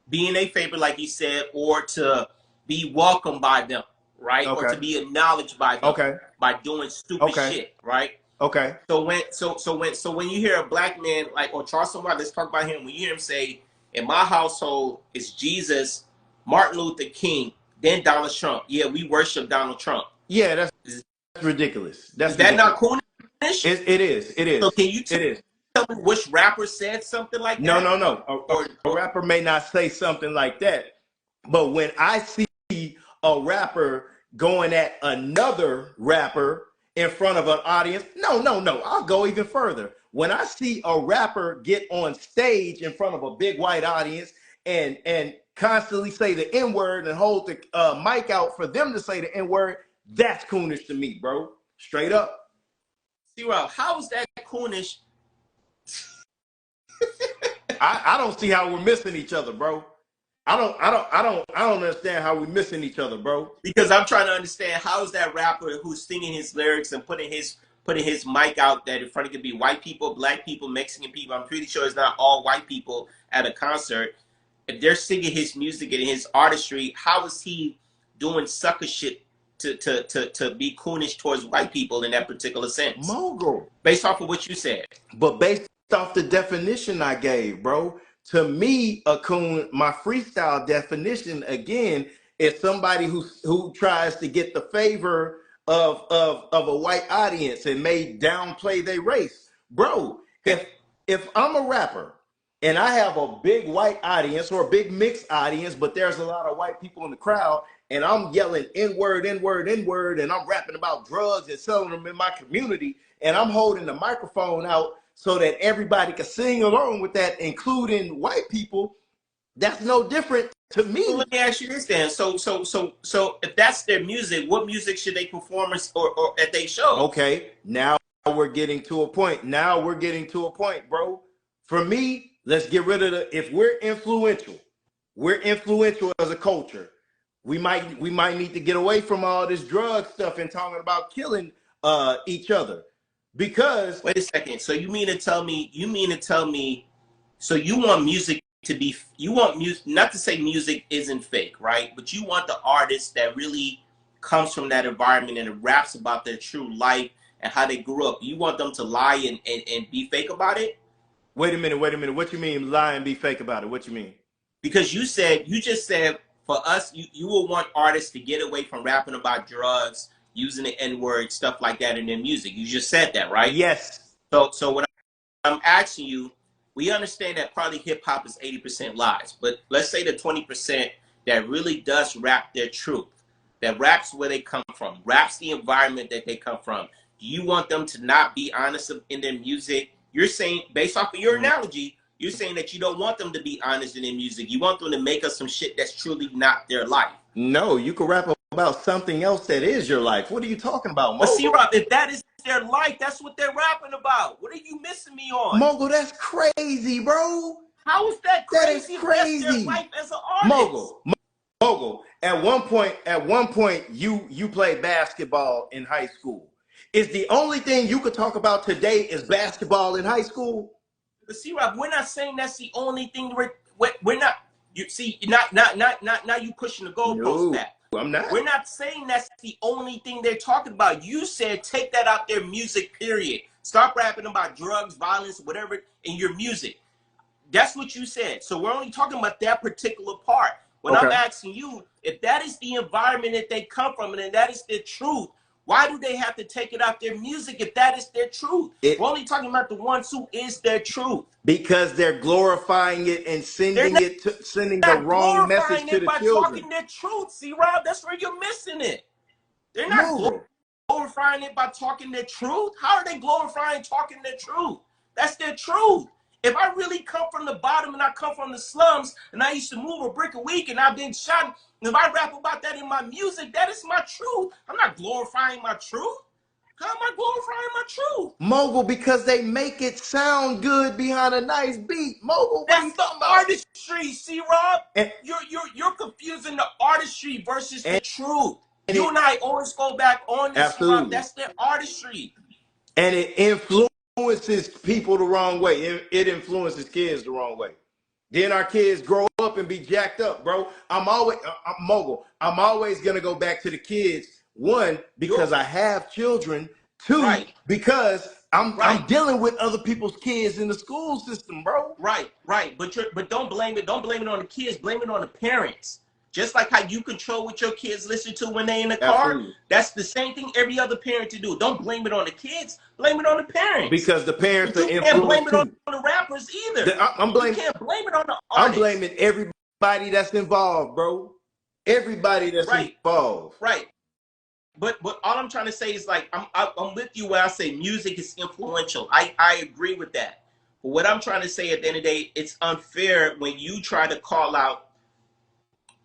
be in a favor, like you said, or to be welcomed by them. right? Or to Okay. be acknowledged by them Okay. by doing stupid Okay. shit, right? Okay. So when you hear a black man like or Charleston White, let's talk about him. When you hear him say, "In my household, it's Jesus, Martin Luther King, then Donald Trump." Yeah, we worship Donald Trump. Yeah, that's Is, ridiculous. is That's that not ridiculous. coonish? It is. It So is. can you It is. tell me which rapper said something like No, that? no, no. A Or rapper may not say something like that, but when I see a rapper going at another rapper in front of an audience, no, no, no. I'll go even further. When I see a rapper get on stage in front of a big white audience and constantly say the N word and hold the mic out for them to say the N word, that's coonish to me, bro. Straight up. Zero, how is that coonish? I don't see how we're missing each other, bro. I don't understand how we're missing each other, bro. Because I'm trying to understand how is that rapper who's singing his lyrics and putting his mic out that in front of could be white people, black people, Mexican people. I'm pretty sure it's not all white people at a concert. If they're singing his music and his artistry, how is he doing sucker shit to be coonish towards white people in that particular sense? Mogul. Based off of what you said. But based off the definition I gave, bro, to me, a coon, my freestyle definition again is somebody who tries to get the favor of a white audience and may downplay their race. Bro, Okay. if I'm a rapper and I have a big white audience or a big mixed audience, but there's a lot of white people in the crowd, and I'm yelling N word, N word, N word, and I'm rapping about drugs and selling them in my community, and I'm holding the microphone out so that everybody can sing along with that, including white people, that's no different to So me. let me ask you this then. So if that's their music, what music should they perform or at their shows? Okay, now we're getting to a point. Now we're getting to a point, bro. For me, let's get rid of if we're influential as a culture. We might need to get away from all this drug stuff and talking about killing each other. Because Wait a second. So you mean to tell me so you want music to be you want music not to say music isn't fake, right? But you want the artist that really comes from that environment and raps about their true life and how they grew up. You want them to lie and be fake about it? wait a minute, wait a minute. What you mean lie and be fake about it? What you mean? Because you just said for us, you will want artists to get away from rapping about drugs, using the N-word, stuff like that in their music. You just said that, right? Yes. So what I'm asking you, we understand that probably hip hop is 80% lies, but let's say the 20% that really does rap their truth, that raps where they come from, raps the environment that they come from. Do you want them to not be honest in their music? You're saying, based off of your analogy, you're saying that you don't want them to be honest in their music. You want them to make up some shit that's truly not their life. No, you can rap about something else that is your life. What are you talking about, But see, Mogul? Rob, if that is their life, that's what they're rapping about. What are you missing me on? Mogul, that's crazy, bro. How is that That is crazy if that's their crazy. life as an artist? Mogul, Mogul. At one point, you played basketball in high school. Is the only thing you could talk about today is basketball in high school? But see, Rob, we're not saying that's the only thing we're not. You see, not now you pushing the goalpost No, back. I'm not. We're not saying that's the only thing they're talking about. You said take that out their music, period. Stop rapping about drugs, violence, whatever in your music. That's what you said. So we're only talking about that particular part. When I'm Okay. asking you, if that is the environment that they come from and that is their truth, why do they have to take it out their music if that is their truth? We're It only talking about the ones who is their truth. because they're glorifying it and They're sending the not wrong message glorifying to it the by children. talking their truth. See, Rob, that's where you're missing it. They're not Mogul. glorifying it by talking their truth. How are they glorifying talking their truth? That's their truth. If I really come from the bottom and I come from the slums and I used to move a brick a week and I've been shot, and if I rap about that in my music, that is my truth. I'm not glorifying my truth. How am I glorifying my truth? Mogul, because they make it sound good behind a nice beat. Mogul, what are you That's the talking about? artistry, see, Rob. And You're confusing the artistry versus the and, truth. and You it and I always go back on this, see, Rob. absolutely, That's their artistry. and it influences people the wrong way. It influences kids the wrong way. Then our kids grow up and be jacked up, bro. I'm mogul. I'm always gonna go back to the kids. One, because I have children. Two, Right. because Right. I'm dealing with other people's kids in the school system, bro. Right. But don't blame it. Don't blame it on the kids. Blame it on the parents. Just like how you control what your kids listen to when they in the car, Absolutely. that's the same thing every other parent to do. Don't blame it on the kids. Blame it on the parents. Because the parents But are you can't blame influenced it on too. the rappers either. You can't blame it on the I'm artists. blaming everybody that's involved, bro. Everybody that's involved. Right. But all I'm trying to say is, like, I'm with you when I say music is influential. I agree with that. But what I'm trying to say at the end of the day, it's unfair when you try to call out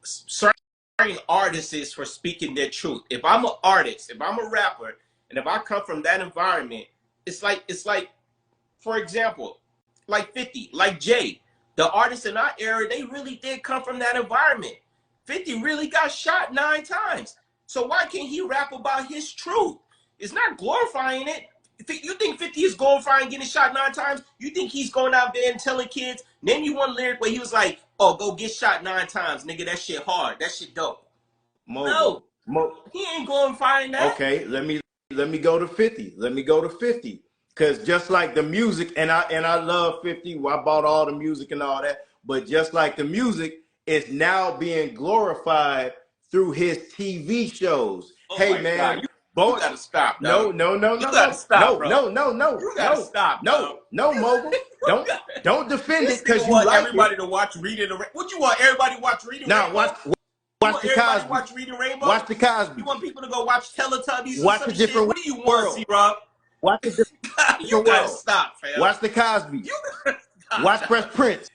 certain artists for speaking their truth. If I'm an artist, if I'm a rapper, and if I come from that environment, it's like, for example, like 50, like Jay, the artists in our era, they really did come from that environment. 50 really got shot 9 times. So why can't he rap about his truth? It's not glorifying it. You think 50 is glorifying getting shot 9 times? You think he's going out there and telling kids? Name you one lyric where he was like, "Oh, go get shot 9 times, nigga. That shit hard. That shit dope." No, he ain't glorifying that. Okay, let me go to 50. Let me go to 50. Cause just like the music, and I love 50. I bought all the music and all that. But just like the music is now being glorified through his TV shows. Oh hey man, God. You gotta stop. No, gotta stop, bro. You gotta stop, no, mogul. Don't defend it because you want like everybody it. to watch Reading the Rainbow. What you want everybody to watch Reading Now Rainbow? watch the Cosby. Watch Reading Rainbow. Watch the Cosby. You want people to go watch Teletubbies watch or some a different shit? What do you world. want, C-Rob? Watch a different You gotta world. stop, fam. Watch the Cosby. You gotta stop. Watch Fresh Prince.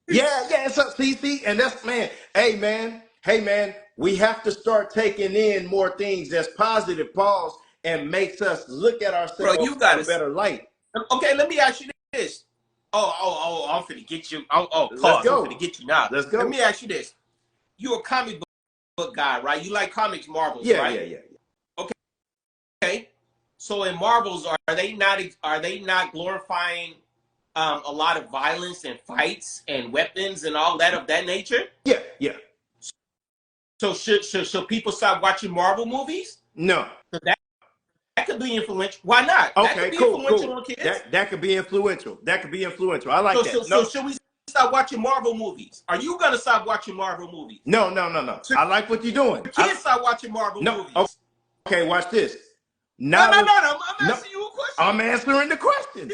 Yeah, it's up, see, and that's, man. Hey, man, we have to start taking in more things that's positive, pause, and makes us look at ourselves in a better light. Okay, let me ask you this. Oh, I'm finna get you. Pause. Let's go. I'm finna get you now. Let's go. Let me ask you this. You're a comic book guy, right? You like comics, Marvels, yeah, right? Yeah. Okay. So in Marvels, are they not glorifying a lot of violence and fights and weapons and all that of that nature? Yeah. So should people stop watching Marvel movies? No. That could be influential. Why not? Okay, that could be cool. influential on kids. That could be influential. I like that. So should we stop watching Marvel movies? Are you gonna stop watching Marvel movies? No. I like what you're doing. Kids stop watching Marvel movies. Okay, watch this. No. I'm asking you a question. I'm answering the question.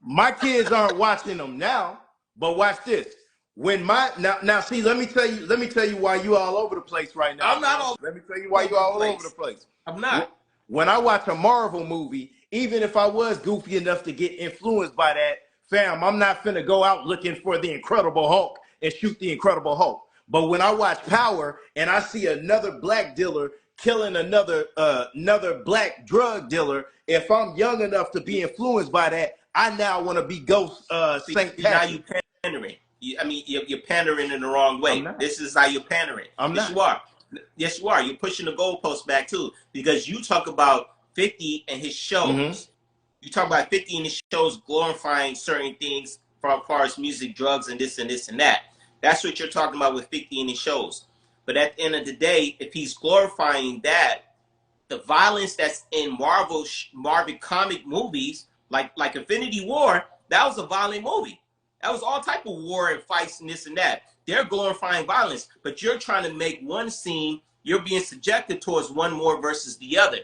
my kids aren't watching them now, but watch this. When now see, let me tell you why you all over the place right now. I'm not all. Let me tell you why you all over the place. I'm not. When I watch a Marvel movie, even if I was goofy enough to get influenced by that, fam, I'm not finna go out looking for the Incredible Hulk and shoot the Incredible Hulk. But when I watch Power and I see another black dealer killing another black drug dealer, if I'm young enough to be influenced by that, I now want to be Ghost St. Patrick. Now you pandering. You're pandering in the wrong way. This is how you're pandering. Yes, you are. Yes, you are. You're pushing the goalpost back too, because you talk about 50 and his shows. Mm-hmm. You talk about 50 and his shows glorifying certain things as far as music, drugs, and this and this and that. That's what you're talking about with 50 and his shows. But at the end of the day, if he's glorifying that, the violence that's in Marvel comic movies, like Infinity War, that was a violent movie. That was all type of war and fights and this and that. They're glorifying violence, but you're trying to make one scene, you're being subjected towards one more versus the other,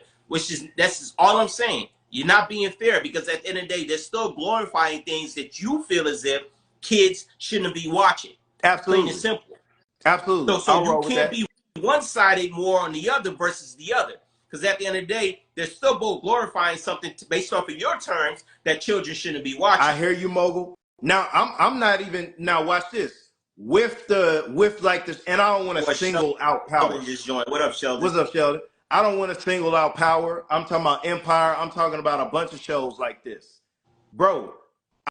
that's all I'm saying. You're not being fair, because at the end of the day, they're still glorifying things that you feel as if kids shouldn't be watching. Absolutely. Plain and simple. Absolutely. So you can't be one-sided more on the other versus the other. Because at the end of the day, they're still both glorifying something based off of your terms that children shouldn't be watching. I hear you, mogul. Now I'm not even, now watch this. With like this, and I don't want to single out Power. Just joined. What up, Sheldon? What's up, Sheldon? I don't want to single out Power. I'm talking about Empire. I'm talking about a bunch of shows like this. Bro,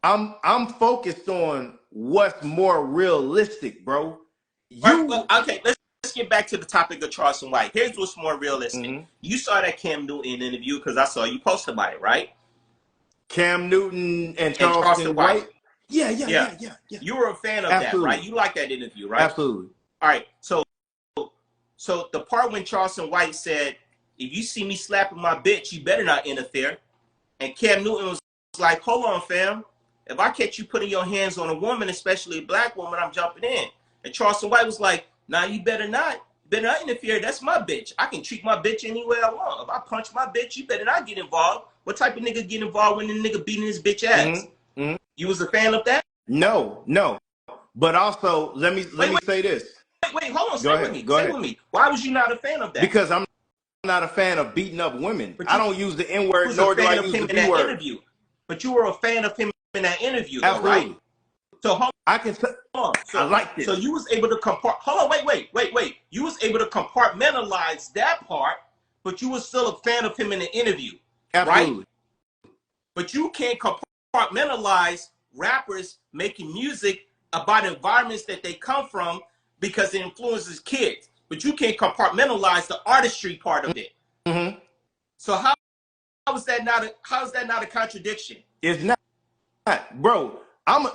I'm focused on what's more realistic, bro. Okay, let's get back to the topic of Charleston White. Here's what's more realistic. Mm-hmm. You saw that Cam Newton interview because I saw you post about it, right? Cam Newton and Charleston White. Yeah. Yeah. You were a fan of that, right? Absolutely. You like that interview, right? Absolutely. All right. So the part when Charleston White said, "If you see me slapping my bitch, you better not interfere," and Cam Newton was like, "Hold on, fam. If I catch you putting your hands on a woman, especially a black woman, I'm jumping in." And Charleston White was like, "Nah, you better not. Better not interfere. That's my bitch. I can treat my bitch any way I want. If I punch my bitch, you better not get involved." What type of nigga get involved when the nigga beating his bitch ass? Mm-hmm. Mm-hmm. You was a fan of that? No. But also, let Wait, me say this. hold on. Go Stay with ahead. me. Go Stay ahead. with me. Why was you not a fan of that? Because I'm not a fan of beating up women. But I you don't use the N word, was a nor do I fan of use him the in B that word. interview. But you were a fan of him in that interview, though, right? Absolutely. So hold I can say on. I like this. So you was able to hold on, wait. You was able to compartmentalize that part, but you was still a fan of him in the interview, right? Absolutely. But you can't compartmentalize rappers making music about environments that they come from because it influences kids. But you can't compartmentalize the artistry part of it. Mm-hmm. So how is that not a contradiction? It's not, bro.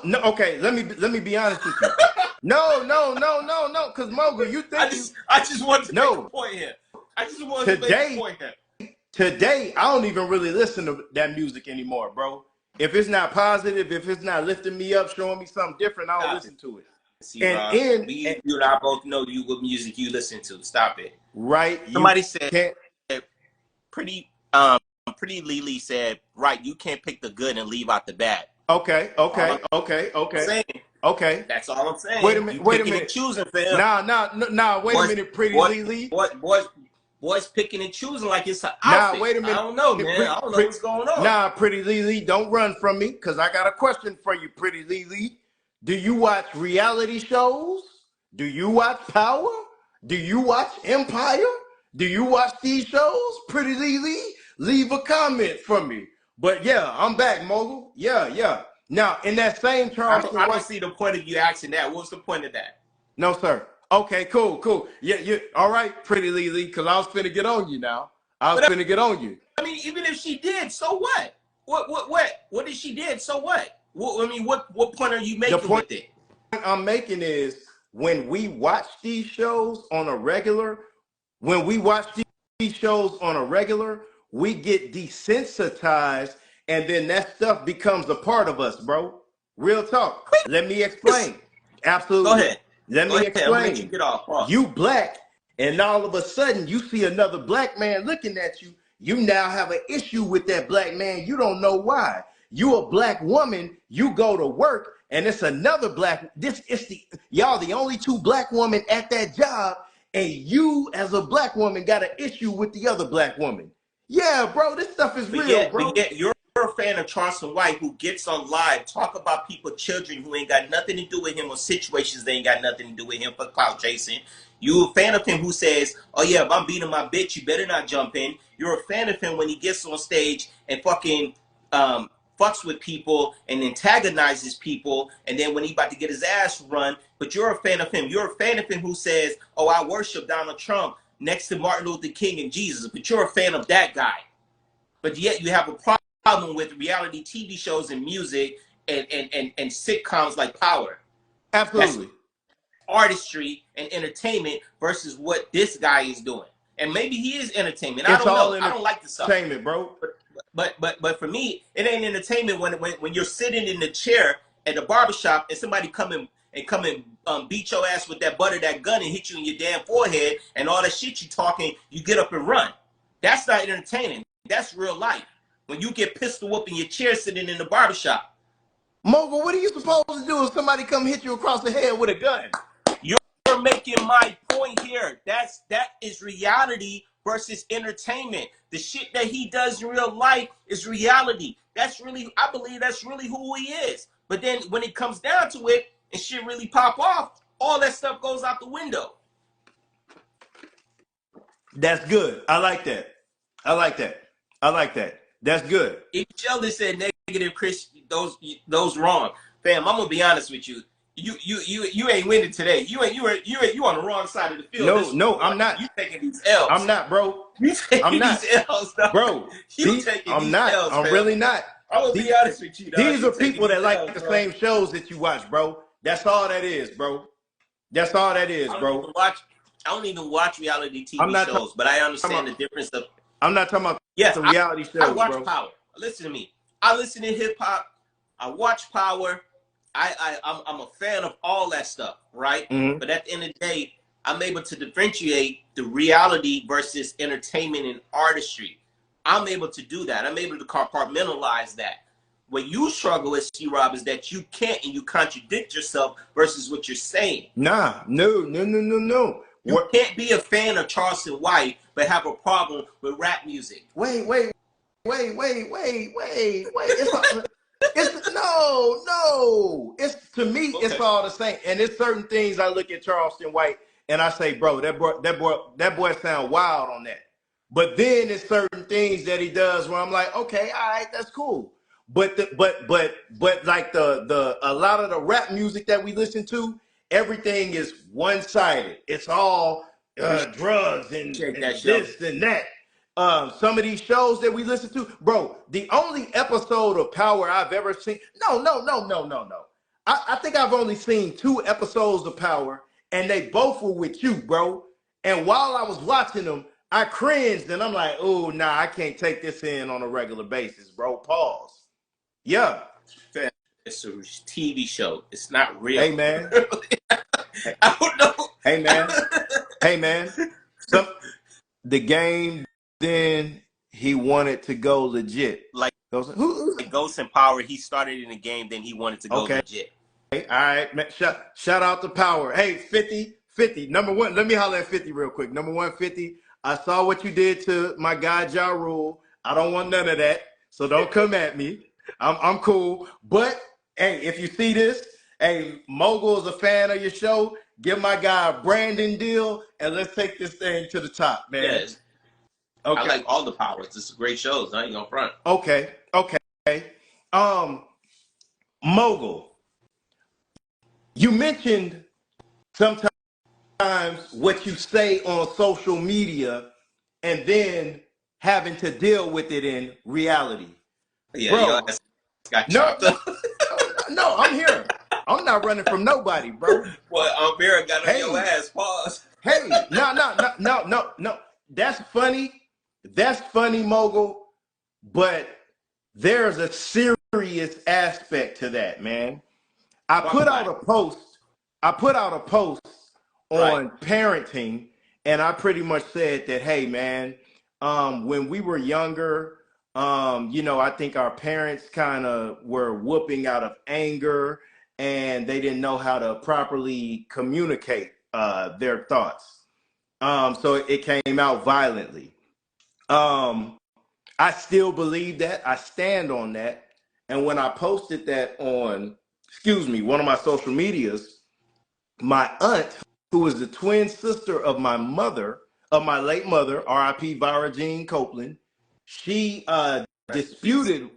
No, okay. Let me be honest with you. No. Because Mogul, you think I just wanted to make a no. point here. I just wanted to make a point here. Today, I don't even really listen to that music anymore, bro. If it's not positive, if it's not lifting me up, showing me something different, I don't Stop it. listen to it. See, And bro, in you and I both know what music you listen to. Stop it. right, you Somebody said can't. pretty pretty Lily said, right, you can't pick the good and leave out the bad. Okay. Saying, Okay. that's all I'm saying. Wait a minute. You Wait a picking and minute. choosing, fam. Nah. Wait a minute, pretty Lily. Boys picking and choosing like it's an Nah, outfit. wait a I minute. don't know, man. I don't know what's going on. Nah, pretty Lily, don't run from me, because I got a question for you, pretty Lily. Do you watch reality shows? Do you watch Power? Do you watch Empire? Do you watch these shows, pretty Lily? Leave a comment for me. But yeah, I'm back, Mogul. Yeah. Now, in that same Charleston I don't White. see the point of you asking that. What's the point of that? No, sir. Okay, cool. Yeah. All right, pretty Lily, because I was finna get on you now. I mean, even if she did, so what? What if she did? So what? What point are you making with it? The point I'm making is when we watch these shows on a regular, when we watch these shows on a regular, we get desensitized, and then that stuff becomes a part of us, bro. Real talk. Let me explain. Go Absolutely. ahead. Let Go me ahead. I'm gonna let you explain. get off. You black, and all of a sudden you see another black man looking at you. You now have an issue with that black man. You don't know why. You a black woman. You go to work, and it's another black. Y'all the only two black women at that job, and you as a black woman got an issue with the other black woman. Yeah, bro, this stuff is real, bro. But yet you're a fan of Charleston White who gets on live, talk about people, children who ain't got nothing to do with him or situations that ain't got nothing to do with him for clout chasing. You a fan of him who says, "Oh yeah, if I'm beating my bitch, you better not jump in." You're a fan of him when he gets on stage and fucking fucks with people and antagonizes people, and then when he about to get his ass run, but you're a fan of him. You're a fan of him who says, "Oh, I worship Donald Trump next to Martin Luther King and Jesus," but you're a fan of that guy. But yet you have a problem with reality TV shows and music and sitcoms like Power. That's Absolutely. artistry and entertainment versus what this guy is doing. And maybe he is entertainment. I It's don't all know. I don't like the subject. entertainment, bro. But for me, it ain't entertainment when you're sitting in the chair at the barbershop and somebody come and beat your ass with that gun and hit you in your damn forehead and all that shit you talking, you get up and run. That's not entertaining. That's real life. When you get pistol whooped in your chair sitting in the barbershop. Mogul, what are you supposed to do if somebody come hit you across the head with a gun? You're making my point here. That is reality versus entertainment. The shit that he does in real life is reality. I believe that's really who he is. But then when it comes down to it and shit really pop off, all that stuff goes out the window. That's good. I like that. That's good. If Sheldon said negative, Chris, those wrong. Fam, I'm gonna be honest with you. You ain't winning today. You on the wrong side of the field. No, I'm not. You taking these L's. I'm not, bro. You taking these L's, though. Bro. You taking I'm these not. L's, I'm fam. really not. I'm gonna be honest with you, dog. These You are taking people me that like down, the bro. same shows that you watch, bro. That's all that is, bro. That's all that is, I don't bro. even watch. I don't even watch reality I'm TV not talking shows, but I understand the about. difference of. I'm not talking about Yes, the reality I shows, watch bro. Power. Listen to me. I listen to hip hop. I watch Power. I'm a fan of all that stuff, right? Mm-hmm. But at the end of the day, I'm able to differentiate the reality versus entertainment and artistry. I'm able to do that. I'm able to compartmentalize that. What you struggle with, C-Rob, is that you can't, and you contradict yourself versus what you're saying. Nah, no. You What? can't be a fan of Charleston White but have a problem with rap music. Wait. It's no. It's to me, it's Okay. all the same. And there's certain things I look at Charleston White and I say, bro, that boy sound wild on that. But then there's certain things that he does where I'm like, okay, all right, that's cool. But like the a lot of the rap music that we listen to, everything is one sided. It's all drugs Appreciate that and show. this and that. Some of these shows that we listen to, bro, the only episode of Power I've ever seen. No. I think I've only seen 2 episodes of Power, and they both were with you, bro. And while I was watching them, I cringed, and I'm like, oh, nah, I can't take this in on a regular basis, bro. Pause. Yeah. It's a TV show. It's not real. Hey, man. I don't know. Hey, man. Hey, man. Some the game. Then he wanted to go legit. Like Ghost and Power, he started in the game, then he wanted to go Okay. legit. All right, man. Shout out to Power. Hey, 50. Number one, let me holler at 50 real quick. Number 150. I saw what you did to my guy Ja Rule. I don't want none of that. So don't come at me. I'm cool. But hey, if you see this, hey, Mogul is a fan of your show. Give my guy a Brandon deal and let's take this thing to the top, man. Yes. Okay. I like all the Powers. It's great shows. I ain't gonna front. Okay. Mogul. You mentioned sometimes what you say on social media and then having to deal with it in reality. Yeah, bro. Got chopped up. No, I'm here. I'm not running from nobody, bro. Well, Vera got on your ass. Pause. Hey, no. That's funny, Mogul. But there's a serious aspect to that, man. I put out a post on parenting, and I pretty much said that, hey, man, when we were younger, I think our parents kind of were whooping out of anger, and they didn't know how to properly communicate their thoughts. So it came out violently. I still believe that. I stand on that. And when I posted that on, one of my social medias, my aunt, who is the twin sister of my late mother, R.I.P. Vira Jean Copeland, she disputed.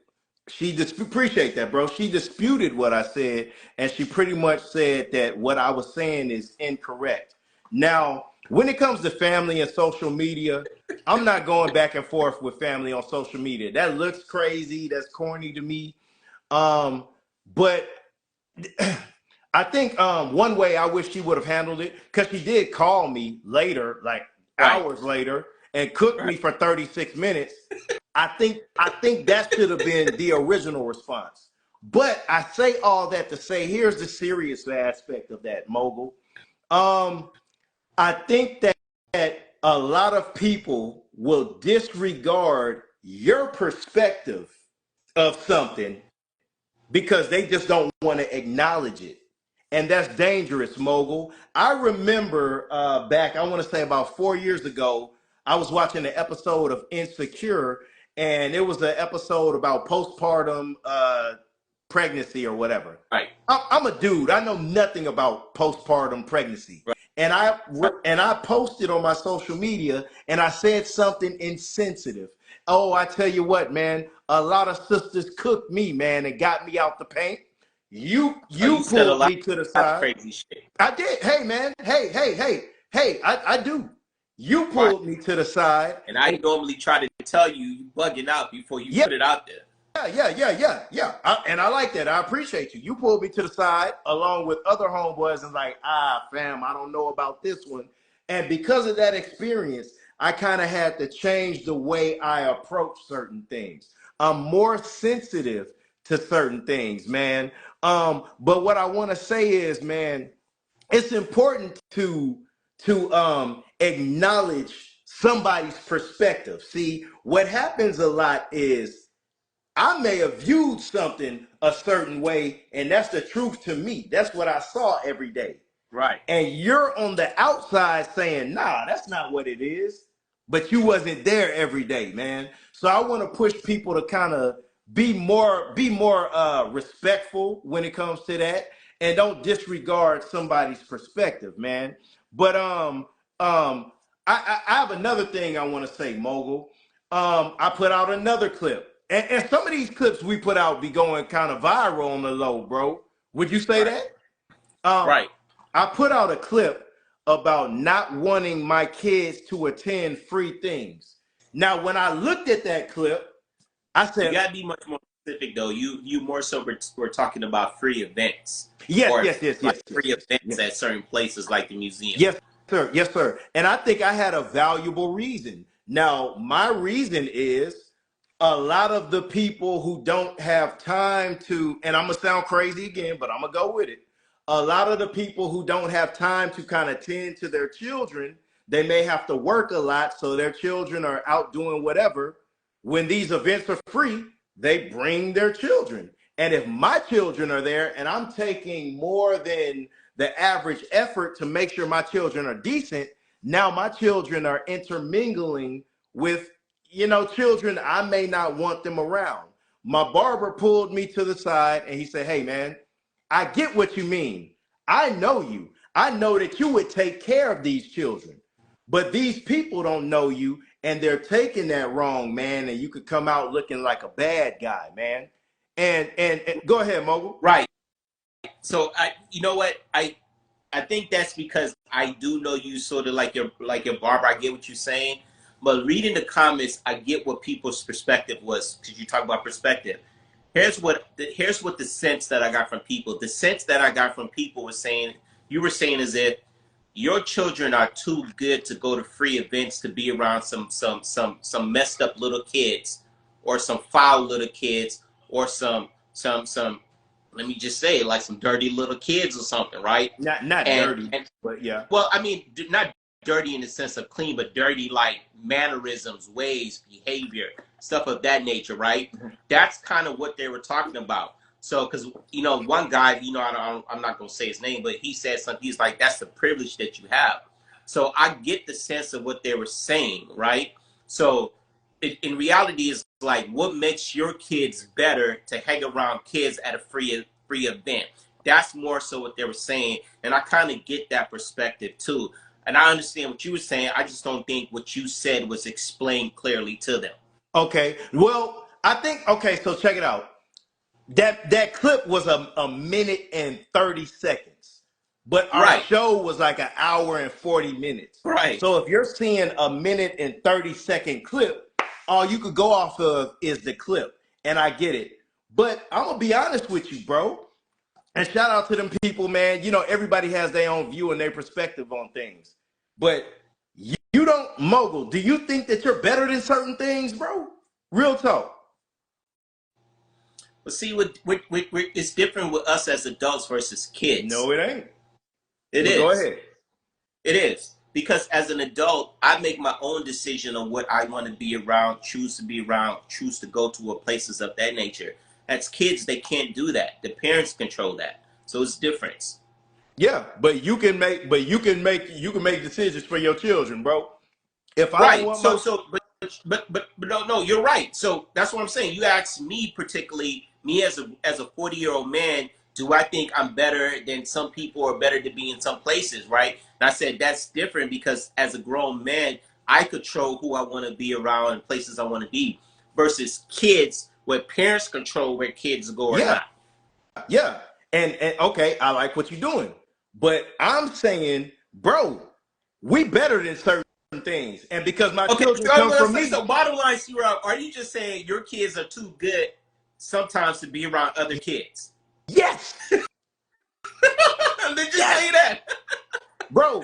Appreciate that, bro. She disputed what I said, and she pretty much said that what I was saying is incorrect. Now, when it comes to family and social media, I'm not going back and forth with family on social media. That looks crazy. That's corny to me. But I think one way I wish she would have handled it, because she did call me later, like hours later, and cooked me for 36 minutes. I think that should have been the original response. But I say all that to say, here's the serious aspect of that, Mogul. I think that a lot of people will disregard your perspective of something because they just don't want to acknowledge it. And that's dangerous, Mogul. I remember back, I want to say about 4 years ago, I was watching an episode of Insecure, and it was an episode about postpartum pregnancy or whatever. Right. I'm a dude. I know nothing about postpartum pregnancy. Right. And I posted on my social media, and I said something insensitive. Oh, I tell you what, man, a lot of sisters cooked me, man, and got me out the paint. You pulled me to the side. Crazy shit. I did. Hey, man. Hey, I do. You pulled me to the side. And I normally try to tell you bugging out before you put it out there. Yeah. And I like that. I appreciate you. You pulled me to the side along with other homeboys and like, fam, I don't know about this one. And because of that experience, I kind of had to change the way I approach certain things. I'm more sensitive to certain things, man. But what I want to say is, man, it's important to acknowledge somebody's perspective. See, what happens a lot is I may have viewed something a certain way, and that's the truth to me. That's what I saw every day. Right. And you're on the outside saying, nah, that's not what it is. But you wasn't there every day, man. So I want to push people to kind of be more respectful when it comes to that, and don't disregard somebody's perspective, man. But I have another thing I want to say, Mogul. I put out another clip, and some of these clips we put out be going kind of viral on the low, bro. Would you say Right. that? Um, Right. I put out a clip about not wanting my kids to attend free things. Now, when I looked at that clip, I You said, got to be much more specific, though. You more so we're talking about free events yes, or yes, yes, like yes, yes, free yes, events yes. at certain places like the museum. Yes, sir. Yes, sir. And I think I had a valuable reason. Now, my reason is a lot of the people who don't have time to, and I'm going to sound crazy again, but I'm going to go with it. A lot of the people who don't have time to kind of tend to their children, they may have to work a lot. So their children are out doing whatever. When these events are free, they bring their children. And if my children are there and I'm taking more than the average effort to make sure my children are decent, now my children are intermingling with, children I may not want them around. My barber pulled me to the side and he said, hey, man, I get what you mean. I know you. I know that you would take care of these children. But these people don't know you and they're taking that wrong, man. And you could come out looking like a bad guy, man. And go ahead, Mogul. Right. So you know what, I think that's because I do know you sort of like your barber. I get what you're saying, but reading the comments, I get what people's perspective was because you talk about perspective. Here's what the sense that I got from people. The sense that I got from people was saying you were saying as if your children are too good to go to free events to be around some messed up little kids or some foul little kids or some let me just say like some dirty little kids or something, right? Not and dirty, and but yeah. well, I mean, not dirty in the sense of clean, but dirty like mannerisms, ways, behavior, stuff of that nature, right? That's kind of what they were talking about. So, because one guy, I'm not gonna say his name, but he said something. He's like, "That's the privilege that you have." So I get the sense of what they were saying, right? So, in reality, it's like, what makes your kids better to hang around kids at a free event? That's more so what they were saying, and I kind of get that perspective too. And I understand what you were saying. I just don't think what you said was explained clearly to them. Okay. Well, I think okay, so check it out. That clip was a minute and 30 seconds. But our Right, show was like an hour and 40 minutes. right. So if you're seeing a minute and 30-second clip, all you could go off of is the clip. And I get it. But I'm gonna be honest with you, bro. And shout out to them people, man. Everybody has their own view and their perspective on things. But you don't, Mogul, do you think that you're better than certain things, bro? Real talk. But see, it's different with us as adults versus No, kids. it ain't. It But go is. ahead. It is. Because as an adult, I make my own decision on what I want to be around, choose to be around, choose to go to, or places of that nature. As kids, they can't do that. The parents control that. So it's different. Yeah, but you can make decisions for your children, bro. If I don't Right. want my But no, you're right. So that's what I'm saying. You asked me particularly, me as a 40-year-old man, do I think I'm better than some people or better to be in some places, right? And I said that's different because as a grown man, I control who I want to be around and places I want to be versus kids where parents control where kids go or yeah, not. yeah. And okay, I like what you're doing. But I'm saying, bro, we better than certain things. And because my Okay, children so I'm come gonna from say so. me, Bottom line, Sierra, are you just saying your kids are too good sometimes to be around other kids. Yes. Did you say that? Bro,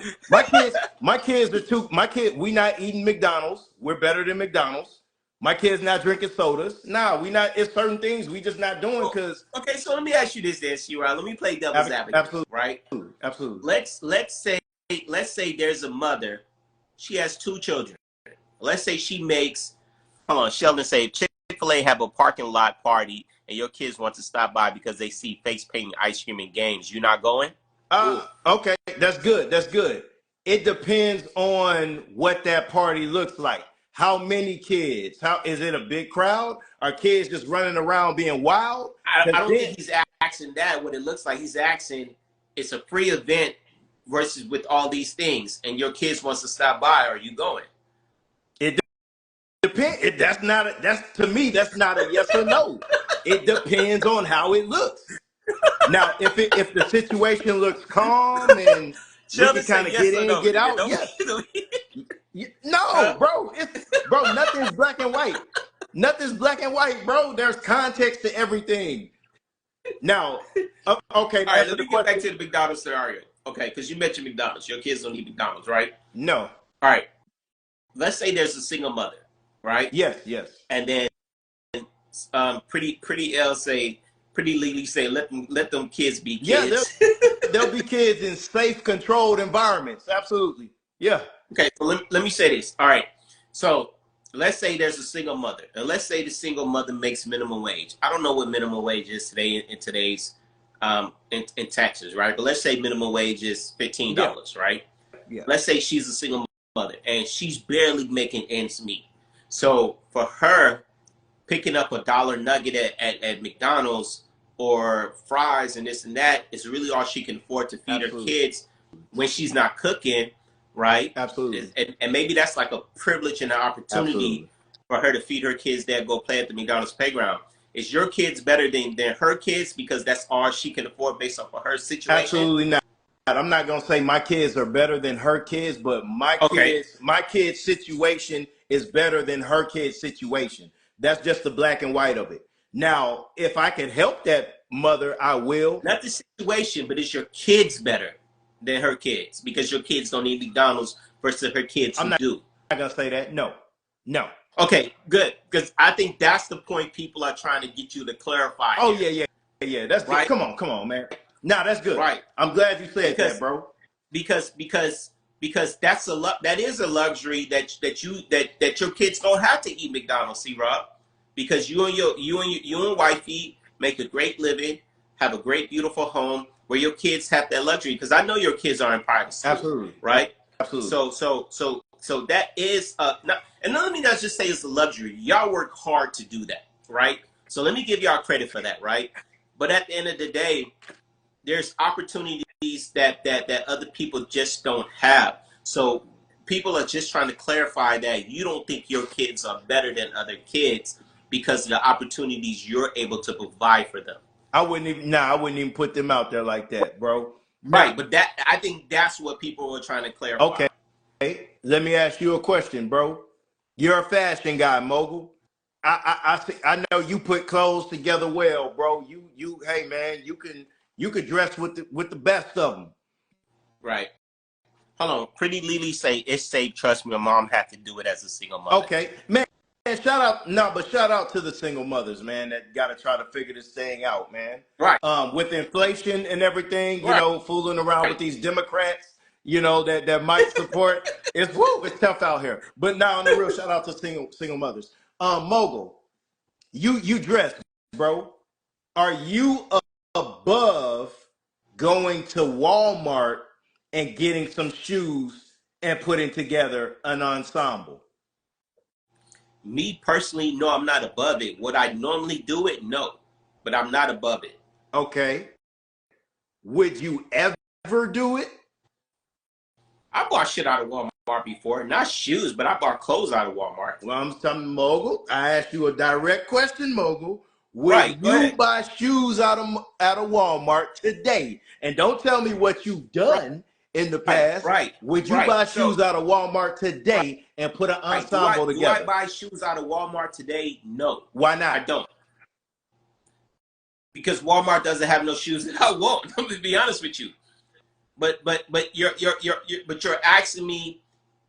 we not eating McDonald's. We're better than McDonald's. My kids not drinking sodas. Nah, we not, it's certain things we just not doing because Okay, so let me ask you this, Shira. Let me play devil's advocate, absolutely, right? absolutely. Let's say there's a mother. She has 2 children. Let's say she makes, hold on, Sheldon say Chick-fil-A have a parking lot party and your kids want to stop by because they see face painting, ice cream, and games. You not going? Okay, that's good. That's good. It depends on what that party looks like. How many kids? How is it a big crowd? Are kids just running around being wild? I Because don't then think he's asking that. What it looks like, he's asking, it's a free event versus with all these things, and your kids wants to stop by. Are you going? it depends. That's to me. That's not a yes or no. It depends on how it looks. Now, if the situation looks calm and we Sheldon can say kind of yes get or in, no, get nigga. out, Don't yes. No, huh? bro. Nothing's black and white. Nothing's black and white, bro. There's context to everything. Now, okay, to All right, answer let the me get back question, to the McDonald's scenario. Okay, because you mentioned McDonald's. Your kids don't eat McDonald's, right? no. All right. Let's say there's a single mother, right? Yes, yes. And then pretty L say, pretty Lily say, let them kids be Yeah, kids. there'll be kids in safe, controlled environments. Absolutely. Yeah. Okay, so let me say this. All right. So let's say there's a single mother, and let's say the single mother makes minimum wage. I don't know what minimum wage is today in today's in Texas, right? But let's say minimum wage is Yeah. $15, right? Yeah. Let's say she's a single mother and she's barely making ends meet. So for her, picking up a dollar nugget at McDonald's or fries and this and that is really all she can afford to feed her Absolutely. kids when she's not cooking, right? Absolutely. And maybe that's like a privilege and an opportunity Absolutely. for her to feed her kids that go play at the McDonald's playground. Is your kids better than her kids because that's all she can afford based off of her situation? Absolutely not. I'm not gonna say my kids are better than her kids, but Okay. my kid's situation is better than her kid's situation. That's just the black and white of it. Now, if I can help that mother, I will. Not the situation, but is your kids better than her kids? Because your kids don't eat McDonald's versus her kids I'm who not do. gonna say that. No, no. Okay, good. Because I think that's the point people are trying to get you to clarify Oh here. yeah. That's good. Right? Come on, man. Nah, that's good. Right. I'm glad you said that, Because bro. because that is a luxury that your kids don't have to eat McDonald's, see Rob. Because you and wifey make a great living, have a great beautiful home where your kids have that luxury. Because I know your kids are in private school, Absolutely. right? Absolutely. So that is not, and let me not just say it's a luxury. Y'all work hard to do that, right? So let me give y'all credit for that, right? But at the end of the day, there's opportunities that other people just don't have. So people are just trying to clarify that you don't think your kids are better than other kids because of the opportunities you're able to provide for them. I wouldn't even put them out there like that, bro. Now, Right, but that I think that's what people were trying to clarify. okay, let me ask you a question, bro. You're a fashion guy, mogul. I know you put clothes together well, bro. Hey man, you can dress with the best of them. Right. Hold on. Pretty Lily say it's safe. Trust me, my mom had to do it as a single mother. Okay, man. Shout out to the single mothers, man, that got to try to figure this thing out, man. Right. With inflation and everything, Right. fooling around with these Democrats, that might support. It's tough out here. But now on the real, shout out to single mothers. Mogul, you dress, bro. Are you above going to Walmart and getting some shoes and putting together an ensemble? Me personally, no, I'm not above it. Would I normally do it? No, but I'm not above it. Okay. Would you ever do it? I bought shit out of Walmart before. Not shoes, but I bought clothes out of Walmart. Well, I'm telling Mogul. I asked you a direct question, Mogul. Right, Would go you ahead. buy shoes out of Walmart today? And don't tell me what you've Right, done in the past. right, Would you right. buy So, shoes out of Walmart right, today and put an right. ensemble Do I together? buy shoes out of Walmart today? No, Why I not? don't. because Walmart doesn't have no shoes that I want. I'm gonna be honest with you. But you're asking me.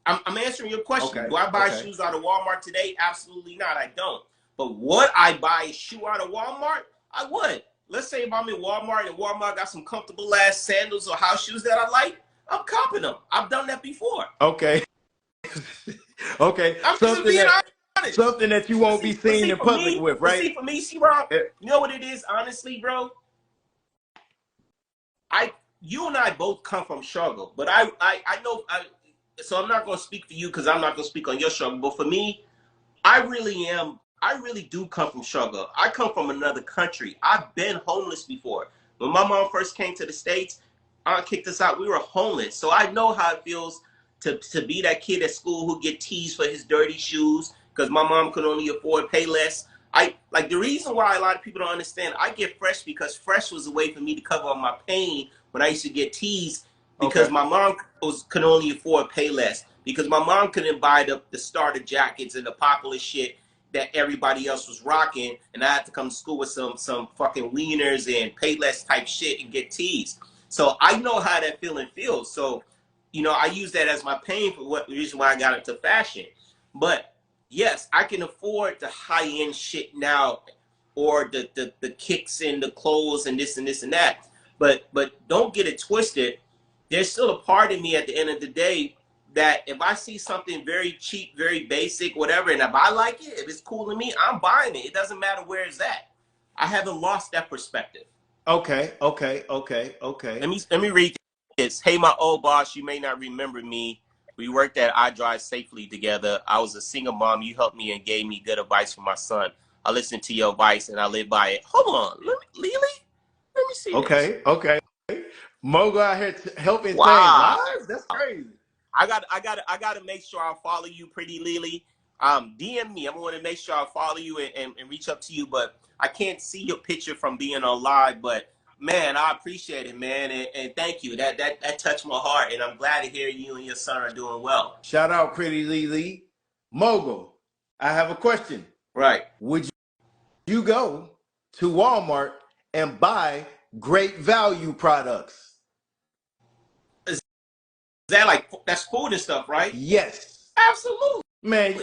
I'm answering your question. Okay. Do I buy Okay. shoes out of Walmart today? Absolutely not. I don't. But would I buy a shoe out of Walmart? I would. Let's say if I'm in Walmart and Walmart got some comfortable ass sandals or house shoes that I like, I'm copping them. I've done that before. Okay. Okay. I'm just being honest. Something that you won't be seen in public with, right? For me, see, Rob, Eh, you know what it is, honestly, bro? You and I both come from struggle, but I know, so I'm not going to speak for you because I'm not going to speak on your struggle, but for me, I really do come from struggle. I come from another country. I've been homeless before. When my mom first came to the States, aunt kicked us out. We were homeless. So I know how it feels to be that kid at school who get teased for his dirty shoes because my mom could only afford Payless. The reason why a lot of people don't understand, I get Fresh because Fresh was a way for me to cover up my pain when I used to get teased because my mom could only afford Payless. Because my mom couldn't buy the starter jackets and the popular shit that everybody else was rocking, and I had to come to school with some fucking wieners and Payless type shit and get teased. So I know how that feeling feels. So, I use that as my pain for what the reason why I got into fashion. But yes, I can afford the high end shit now, or the kicks and the clothes and this and this and that. But don't get it twisted. There's still a part of me at the end of the day that if I see something very cheap, very basic, whatever, and if I like it, if it's cool to me, I'm buying it. It doesn't matter where it's at. I haven't lost that perspective. Okay. Let me read this. Hey, my old boss, you may not remember me. We worked at I Drive Safely together. I was a single mom. You helped me and gave me good advice for my son. I listened to your advice and I live by it. Hold on, Lily, let me see this. Okay. Mogo out here helping save Wow. lives? That's crazy. I got to make sure I follow you, Pretty Lily. DM me. I'm going to make sure I follow you and reach up to you. But I can't see your picture from being on live. But man, I appreciate it, man, and thank you. That touched my heart, and I'm glad to hear you and your son are doing well. Shout out, Pretty Lily. Mogo, I have a question. Right. Would you go to Walmart and buy great value products? Is that that's food and stuff, right? Yes. Absolutely. Man,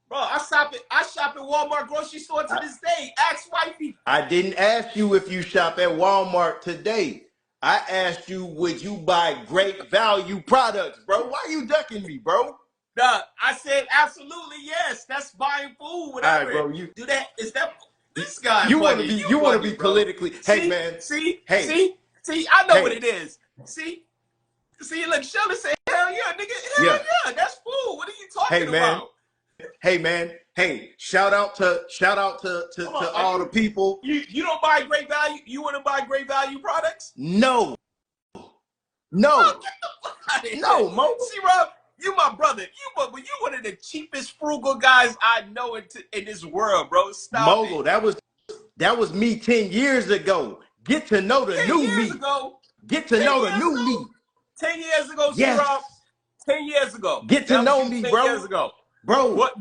bro, I shop at Walmart grocery store to this day. Ask wifey. I didn't ask you if you shop at Walmart today. I asked you, would you buy great value products, bro? Why are you ducking me, bro? Nah, I said absolutely yes. That's buying food, whatever. All right, bro, do that. Is that this guy? You want to be politically? Hey, man. See, hey, I know what it is. See, look, Sheldon said, "Hell yeah, nigga, hell yeah, that's food." What are you talking about? Hey, man. Hey, shout out to all the people. You don't buy great value. You want to buy great value products? No, Mo. See, Rob, you my brother. You one of the cheapest frugal guys I know in this world, bro. Stop Mogul, it. that was me 10 years ago. Get to know the new me. Get to know the new me. 10 years ago, yes. Rob. 10 years ago. Get to know me, 10 bro. 10 years ago. Bro. What?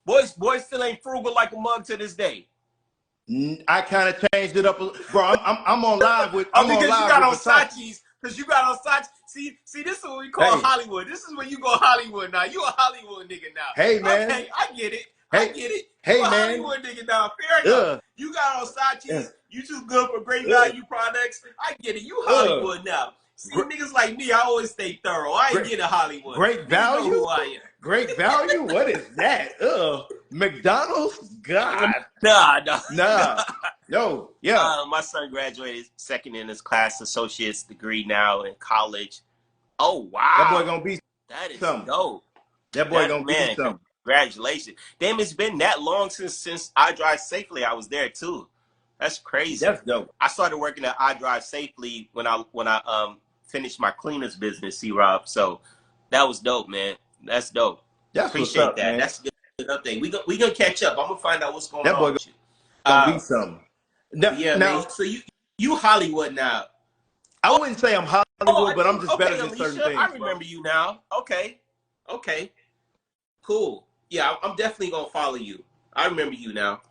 Boys still ain't frugal like a mug to this day. I kind of changed it up, bro. I'm on live with. I'm because on live you got on Versace. Saatchi's. Because you got on Saatchi. See, this is what we call Hollywood. This is when you go Hollywood now. You a Hollywood nigga now. Hey, man. Okay, I get it. Hey, You a man. Hollywood nigga now. Fair enough. You got on Saatchi's. You too good for great value products. I get it. You Hollywood now. See, niggas like me, I always stay thorough. I ain't get a Hollywood. Great value? You know who I am. Great value? What is that? McDonald's? God. Nah. No. Yeah. My son graduated second in his class, associate's degree now in college. Oh, wow. That boy gonna be that is something. Dope. That boy gonna be something. Congratulations. Damn, it's been that long since I Drive Safely. I was there too. That's crazy. That's dope. I started working at I Drive Safely when I finished my cleaners business, C-Rob. So that was dope, man. That's dope. That's Appreciate what's up, that. Man. That's a good update. We gonna catch up. I'm gonna find out what's going that on boy with you. Gonna be something. Man. So you Hollywood now. I wouldn't say I'm Hollywood, but I'm just better than certain things. I remember you now. Okay. Cool. Yeah, I'm definitely gonna follow you. I remember you now.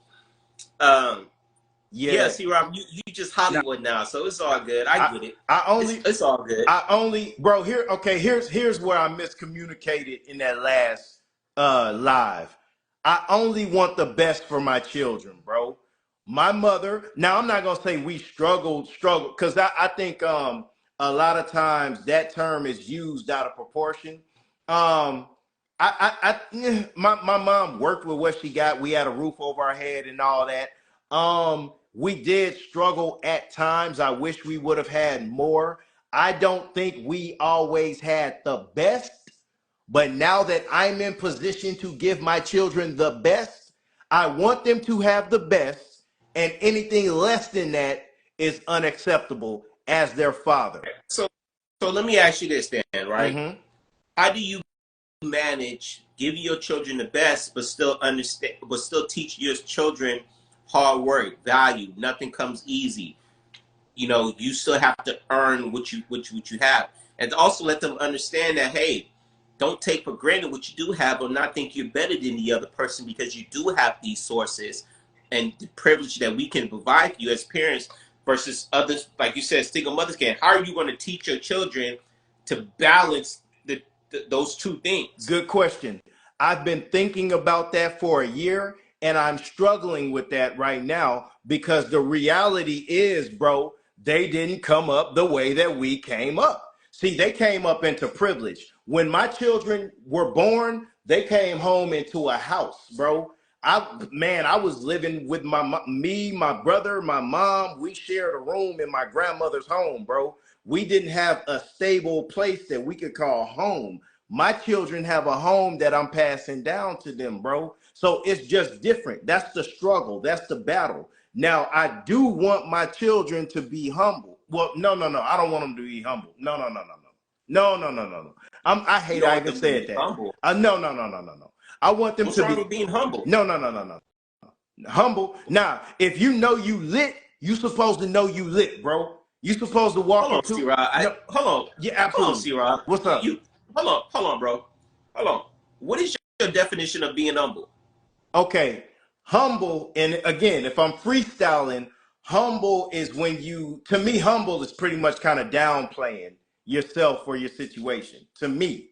Yeah, Yeah. see, Rob, you just Now, Hollywood now, so it's all good. I I get it. I only It's all good. bro, here, okay, here's where I miscommunicated in that last live. I only want the best for my children, bro. My mother, now I'm not gonna say we struggled, because I think a lot of times that term is used out of proportion. Um my mom worked with what she got. We had a roof over our head and all that. We did struggle at times. I wish we would have had more. I don't think we always had the best, but now that I'm in position to give my children the best, I want them to have the best, and anything less than that is unacceptable as their father. So so let me ask you this then, right? Mm-hmm. How do you manage giving your children the best, but still understand, but still teach your children hard work, value? Nothing comes easy. You know, you still have to earn what you have, and also let them understand that, hey, don't take for granted what you do have, or not think you're better than the other person because you do have these sources and the privilege that we can provide for you as parents versus others, like you said, single mothers can. How are you going to teach your children to balance those two things? Good question. I've been thinking about that for a year, and I'm struggling with that right now because the reality is, bro, they didn't come up the way that we came up. See, they came up into privilege. When my children were born, they came home into a house, bro. I was living with me, my brother, my mom. We shared a room in my grandmother's home, bro. We didn't have a stable place that we could call home. My children have a home that I'm passing down to them, bro. So it's just different. That's the struggle. That's the battle. Now, I do want my children to be humble. Well, no. I don't want them to be humble. No. I You hate don't I want even them to said be that. humble. No. I want them What's to wrong be with being humble? no. Humble. Now, if you know you lit, you supposed to know you lit, bro. You supposed to walk Hold on, into C-Rod. no. Yeah, Hold on, absolutely. C-Rod. What's up? Hold on, bro. Hold on. What is your definition of being humble? Okay, humble, and again, if I'm freestyling, humble is when you, to me, humble is pretty much kind of downplaying yourself or your situation. To me,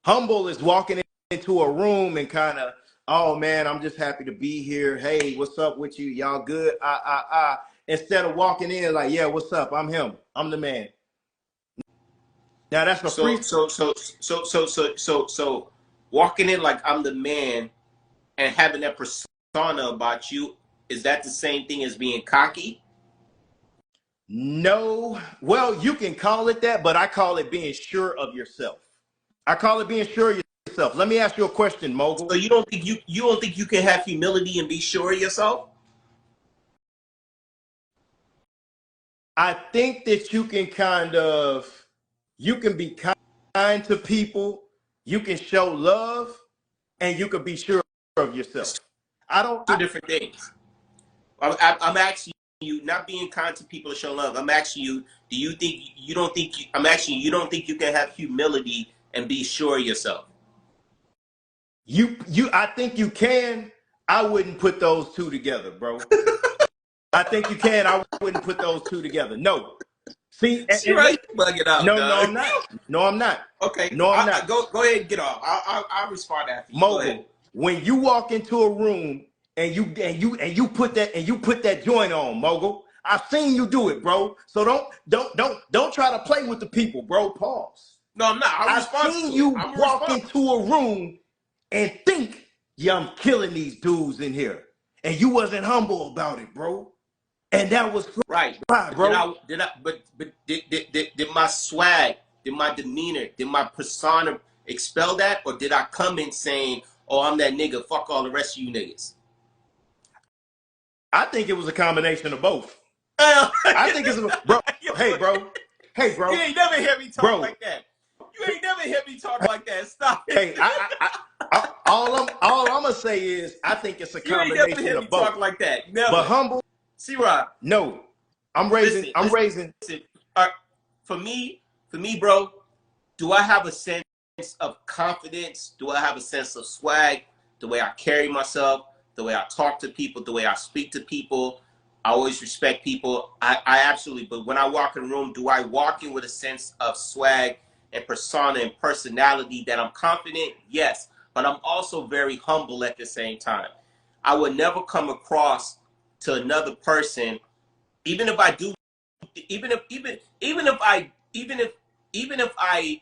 humble is walking into a room and kind of, oh man, I'm just happy to be here. Hey, what's up with you? Y'all good? Instead of walking in like, yeah, what's up? I'm him. I'm the man. Now that's a free. So walking in like I'm the man and having that persona about you, is that the same thing as being cocky? No, well, you can call it that, but I call it being sure of yourself. I call it being sure of yourself. Let me ask you a question, So Mogul. you don't think you can have humility and be sure of yourself? I think that you can you can be kind to people, you can show love, and you can be sure of It's yourself. I don't, two different things. I'm asking you, not being kind to people to show love. I'm asking you, do you think you don't think you, I'm asking you, you don't think you can have humility and be sure of yourself? I think you can. I wouldn't put those two together, bro. I think you can. I wouldn't put those two together. No. See, See, right, you bug it out, no, dog. I'm not. No, I'm not. Okay, No, I'm not. go ahead and get off. I'll respond after you. Go ahead. Mogul, when you walk into a room and you put that joint on, Mogul. I've seen you do it, bro. So don't try to play with the people, bro. Pause. No, I'm not. I'll I've respond seen to it. you I'm gonna walk respond. into a room and think, yeah, I'm killing these dudes in here. And you wasn't humble about it, bro. And that was Right, fly, but bro. did my swag, did my demeanor, did my persona expel that, or did I come in saying, "Oh, I'm that nigga. Fuck all the rest of you niggas." I think it was a combination of both. Well, I think it's a bro. Hey, bro. Hey, you bro. ain't never hear me talk Bro. like that. You ain't never hear me talk like that. Stop it. Hey, all I'm gonna say is I think it's a You ain't never combination hear me of both. talk like that. But Never. humble, See, Rob. no. I'm raising. Listen, I'm raising. listen. For me, bro. Do I have a sense of confidence? Do I have a sense of swag? The way I carry myself, the way I talk to people, the way I speak to people. I always respect people. I absolutely, but when I walk in a room, do I walk in with a sense of swag and persona and personality that I'm confident? Yes, but I'm also very humble at the same time. I would never come across to another person, even if I do, even if I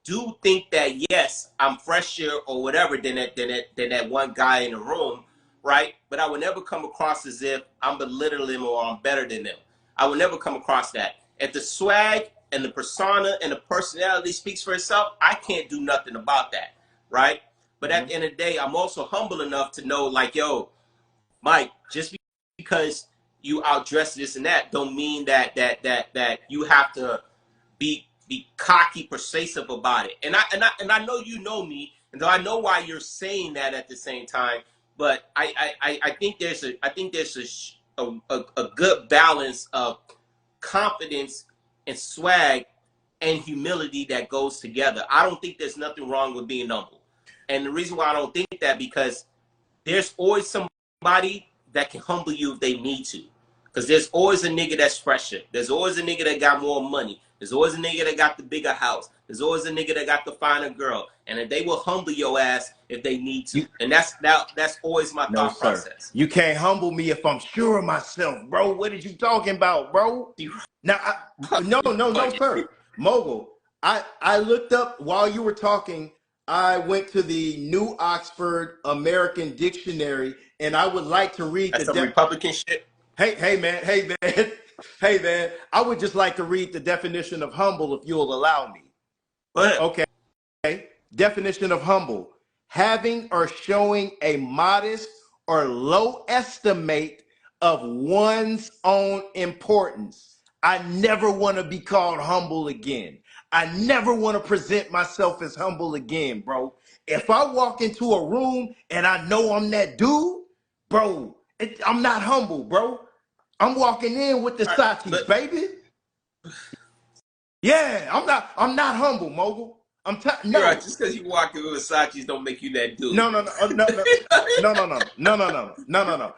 do think that yes, I'm fresher or whatever than that one guy in the room, right? But I would never come across as if I'm belittling them or I'm better than them. I would never come across that. If the swag and the persona and the personality speaks for itself, I can't do nothing about that, right? But at the end of the day, I'm also humble enough to know, like, yo, Mike, just because you outdress this and that, don't mean that you have to be cocky, persuasive about it. And I know you know me, and though I know why you're saying that at the same time. But I think there's a good balance of confidence and swag and humility that goes together. I don't think there's nothing wrong with being humble, and the reason why I don't think that because there's always somebody that can humble you if they need to. Because there's always a nigga that's fresher. There's always a nigga that got more money. There's always a nigga that got the bigger house. There's always a nigga that got the finer girl. And they will humble your ass if they need to. And that's always my No, thought sir. process. You can't humble me if I'm sure of myself, bro. What are you talking about, bro? Now, no, sir. Mogul, I looked up while you were talking. I went to the New Oxford American Dictionary, and I would like to read That's some Republican shit. Hey, man. Hey, man. I would just like to read the definition of humble if you'll allow me. Go ahead. Okay. Definition of humble: having or showing a modest or low estimate of one's own importance. I never want to be called humble again. I never want to present myself as humble again, bro. If I walk into a room and I know I'm that dude, bro, I'm not humble, bro. I'm walking in with the Right, Sachis, but baby. Yeah, I'm not humble, Mogul. you're right. No. Just because you walk in with Versace's don't make you that dude. No, no, no, no.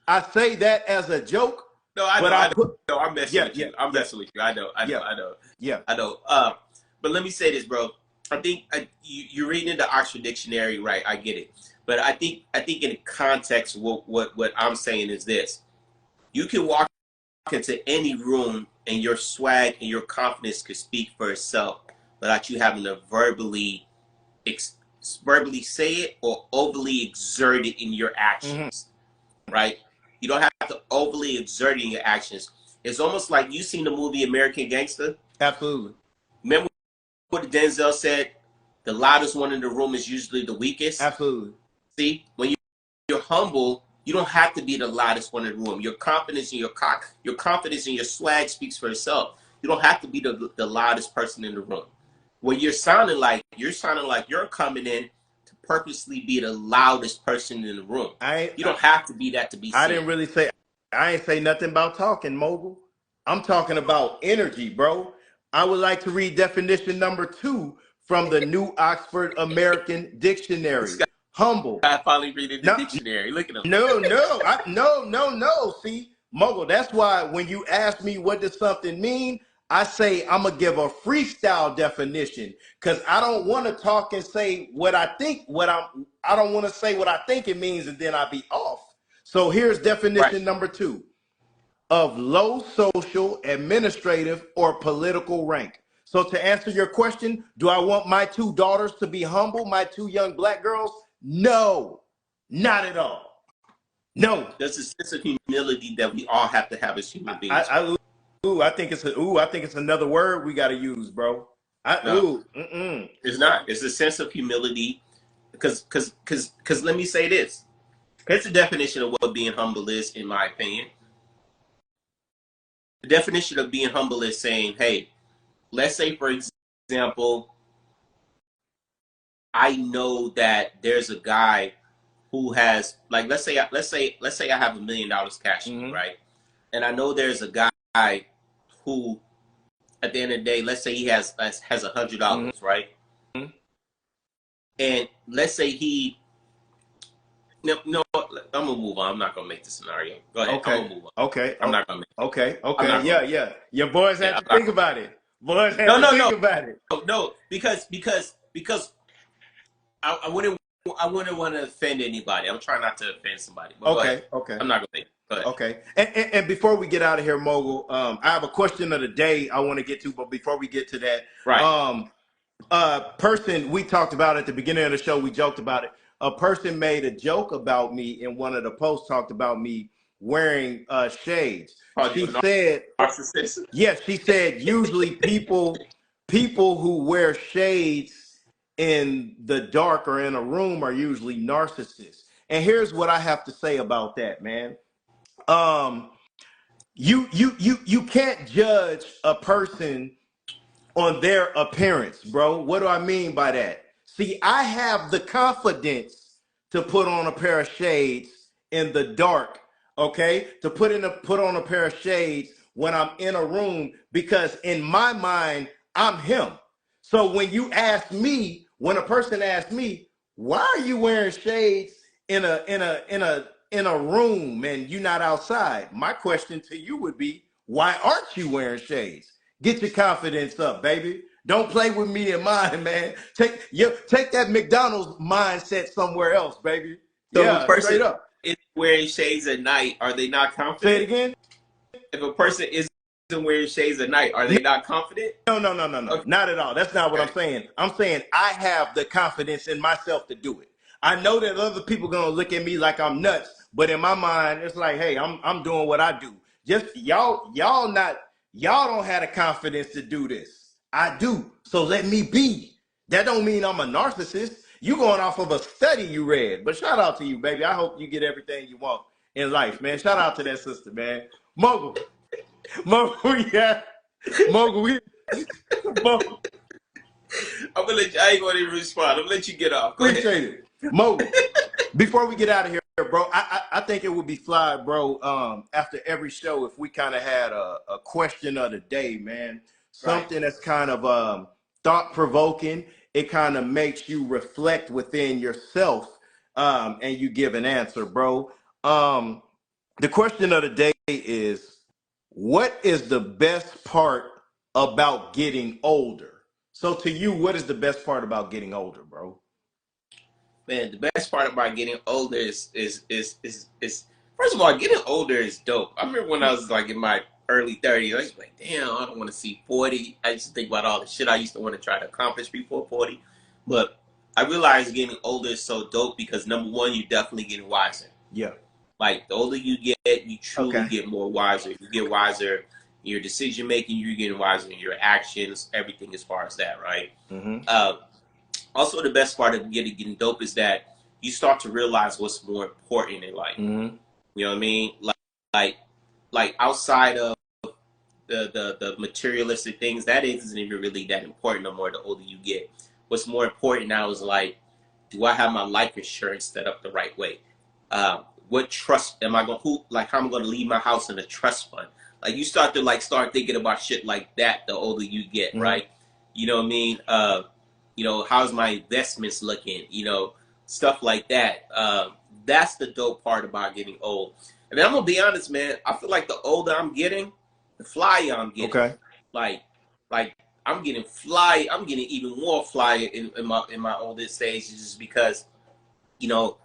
I say that as a joke, No, I but know, I I know. put No, I'm messing yeah, with yeah, you. I'm yeah, messing with you. I know, I know, yeah, I know, yeah. I know. But let me say this, bro. I think you're reading the Oxford Dictionary, right? I get it, but I think in context, what I'm saying is this: you can walk into any room, and your swag and your confidence could speak for itself, without you having to ex- verbally say it or overly exert it in your Hmm. actions, right? You don't have to overly exert it in your actions. It's almost like you seen the movie American Gangster. Absolutely, Remember what Denzel said? The loudest one in the room is usually the weakest. absolutely. See, when you're humble, you don't have to be the loudest one in the room. Your confidence in your confidence in your swag speaks for itself. You don't have to be the loudest person in the room. What you're sounding like you're coming in to purposely be the loudest person in the room. I You I, don't have to be that to be I seen. didn't really say. I ain't say nothing about talking, Mogul. I'm talking about energy, bro. I would like to read definition number 2 from the New Oxford American This Dictionary. Humble. guy finally reading the No, dictionary. Look at him. no. See, Mogul, that's why when you ask me what does something mean, I say I'm gonna give a freestyle definition because I don't want to talk and say what I think. I don't want to say what I think it means and then I be off. So here's Right. definition number 2: of low social, administrative, or political rank. So to answer your question, do I want my 2 daughters to be humble, my 2 young black girls? No, not at all. No. There's a sense of humility that we all have to have as human beings, bro. I think it's another word we got to use, bro. No, it's not. It's a sense of humility because let me say this. Here's the definition of what being humble is, in my opinion. The definition of being humble is saying, hey, let's say, for example, I know that there's a guy who has, like, let's say I have $1 million cash in me, Mm-hmm. right? And I know there's a guy who, at the end of the day, let's say he has $100, right? Mm-hmm. And let's say he No, I'm gonna move on. I'm not gonna make the scenario. Go ahead. I'm Okay. gonna move on. Okay. I'm not gonna make. Okay. I'm Okay. not gonna Yeah. make. Yeah. Your boys Yeah, had I'm to not think gonna. about it. Boys had No, to no, think no, about it. no. Because I wouldn't want to offend anybody. I'm trying not to offend somebody. But go ahead. Okay. Okay. I'm not gonna make. Go ahead. Okay. And before we get out of here, Mogul, I have a question of the day I want to get to, but before we get to that, Right. person we talked about at the beginning of the show, we joked about it. A person made a joke about me in one of the posts, talked about me wearing shades. Called you She a said, narcissist. yes, she said usually people who wear shades in the dark or in a room are usually narcissists. And here's what I have to say about that, man. Um, you can't judge a person on their appearance, bro. What do I mean by that? See, I have the confidence to put on a pair of shades in the dark, okay? To put on a pair of shades when I'm in a room because in my mind, I'm him. So when a person asks me, why are you wearing shades in a room and you're not outside? My question to you would be, why aren't you wearing shades? Get your confidence up, baby. Don't play with me and mine, man. Take that McDonald's mindset somewhere else, baby. So if a Yeah, person straight up. is wearing shades at night, are they not Say it confident? again. If a person isn't wearing shades at night, are they not confident? No. Okay. Not at all. That's not what I'm Okay. saying. I'm saying I have the confidence in myself to do it. I know that other people gonna look at me like I'm nuts, but in my mind, it's like, hey, I'm doing what I do. Just y'all don't have the confidence to do this. I do. So let me be. That don't mean I'm a narcissist. You going off of a study you read. But shout out to you, baby. I hope you get everything you want in life, man. Shout out to that sister, man. Mogul. Mogul, yeah. Mogul, Mogul. I ain't gonna even respond. I'm gonna let you get off. Go ahead. Appreciate it. Mogul. Before we get out of here, bro, I think it would be fly, bro, after every show if we kind of had a question of the day, man. Right. Something that's kind of thought provoking. It kind of makes you reflect within yourself and you give an answer, bro. The question of the day is, what is the best part about getting older? So to you, what is the best part about getting older, bro? Man, the best part about getting older is first of all, getting older is dope. I remember when I was like in my early 30s, I used to be like, damn, I don't want to see 40. I used to think about all the shit I used to want to try to accomplish before 40. But I realized getting older is so dope because number one, you're definitely getting wiser. Yeah. Like the older you get, you truly Okay. get more wiser. You get wiser in your decision making, you're getting wiser in your actions, everything as far as that, right? Mm-hmm. Uh, Also, the best part of getting dope is that you start to realize what's more important in life. Mm-hmm. You know what I mean? Like, like outside of the materialistic things, that isn't even really that important no more. The older you get, what's more important now is like, do I have my life insurance set up the right way? What trust am I going? Who like how I'm going to leave my house in a trust fund? Like you start thinking about shit like that. The older you get, Mm-hmm. right? You know what I mean? How's my investments looking? Stuff like that. That's the dope part about getting old. And I'm gonna be honest, man. I feel like the older I'm getting, the flyer I'm getting. Okay. Like, like I'm getting fly. I'm getting even more flyer in my oldest stage, just because you know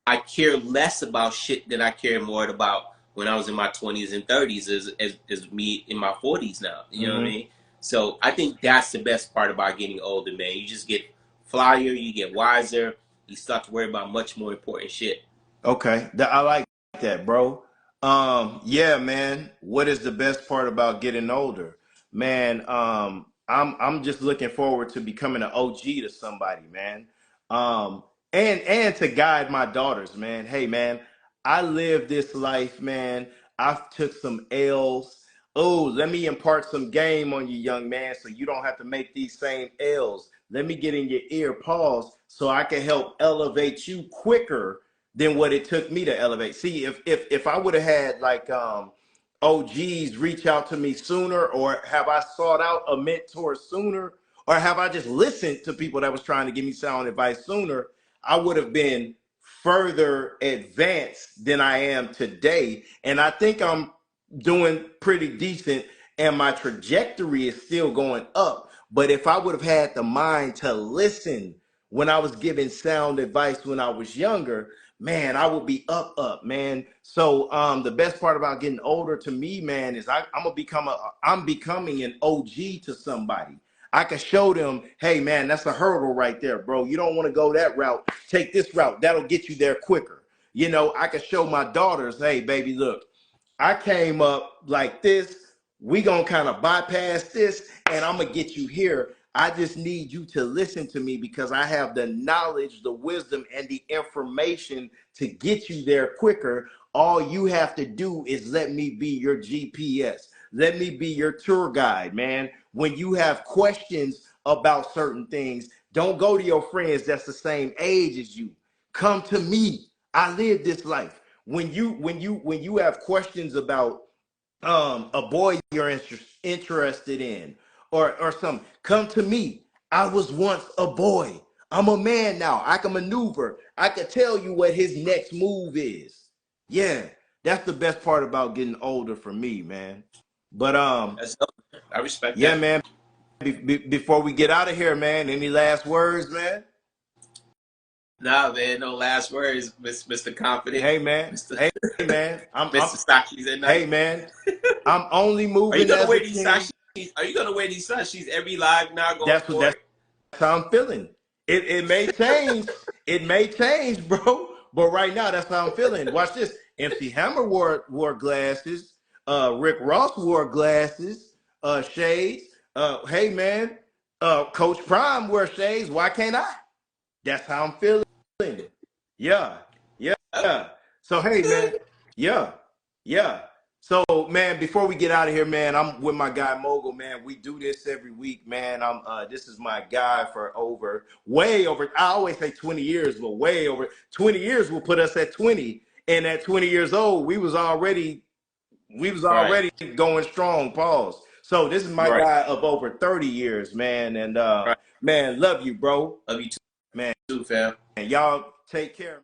I care less about shit than I care more about when I was in my 20s and 30s as me in my 40s now. You know what I Mm-hmm. mean? So I think that's the best part about getting older, man. You just get flyer, you get wiser, you start to worry about much more important shit. Okay. I like that, bro. Yeah, man. What is the best part about getting older? Man, I'm just looking forward to becoming an OG to somebody, man. Um, and to guide my daughters, man. Hey, man, I live this life, man. I've took some L's. Oh, let me impart some game on you, young man, so you don't have to make these same L's. Let me get in your ear, pause, so I can help elevate you quicker than what it took me to elevate. See, if I would have had like OGs reach out to me sooner, or have I sought out a mentor sooner, or have I just listened to people that was trying to give me sound advice sooner, I would have been further advanced than I am today. And I think I'm doing pretty decent, and my trajectory is still going up. But if I would have had the mind to listen when I was giving sound advice when I was younger, man, I would be up, man. So the best part about getting older to me, man, is I'm becoming an OG to somebody. I can show them, hey man, that's a hurdle right there, bro. You don't want to go that route. Take this route. That'll get you there quicker. You know, I can show my daughters, hey baby, look, I came up like this. We gonna kind of bypass this, and I'm gonna get you here. I just need you to listen to me because I have the knowledge, the wisdom, and the information to get you there quicker. All you have to do is let me be your GPS. Let me be your tour guide, man. When you have questions about certain things, don't go to your friends that's the same age as you. Come to me. I live this life. When you have questions about a boy you're interested in or something, come to me. I was once a boy. I'm a man now. I can maneuver. I can tell you what his next move is. Yeah, that's the best part about getting older for me, man. But That's dope. I respect yeah, that. man. Before we get out of here, man, any last words, man? Nah, man, no last words, Mr. Confident, Hey, man. Mr. Hey, man. I'm. Mr. Sashis at Hey, night. man. I'm only Are you moving gonna as a wear these king. sashis? Are you gonna wear these sashis every live now going That's forward? how I'm feeling. It may change. It may change, bro. But right now, that's how I'm feeling. Watch this. MC Hammer wore glasses. Rick Ross wore glasses. Shades. Hey man. Coach Prime wear shades. Why can't I? That's how I'm feeling. Yeah. Yeah. So hey man. Yeah. Yeah. So man, before we get out of here, man, I'm with my guy Mogul, man. We do this every week, man. I'm this is my guy for way over, I always say 20 years, but way over 20 years will put us at 20. And at 20 years old, we was already Right, going strong, pause. So this is my right, guy of over 30 years, man. And right. man, love you, bro. Love you Man, too, fam. y'all take care.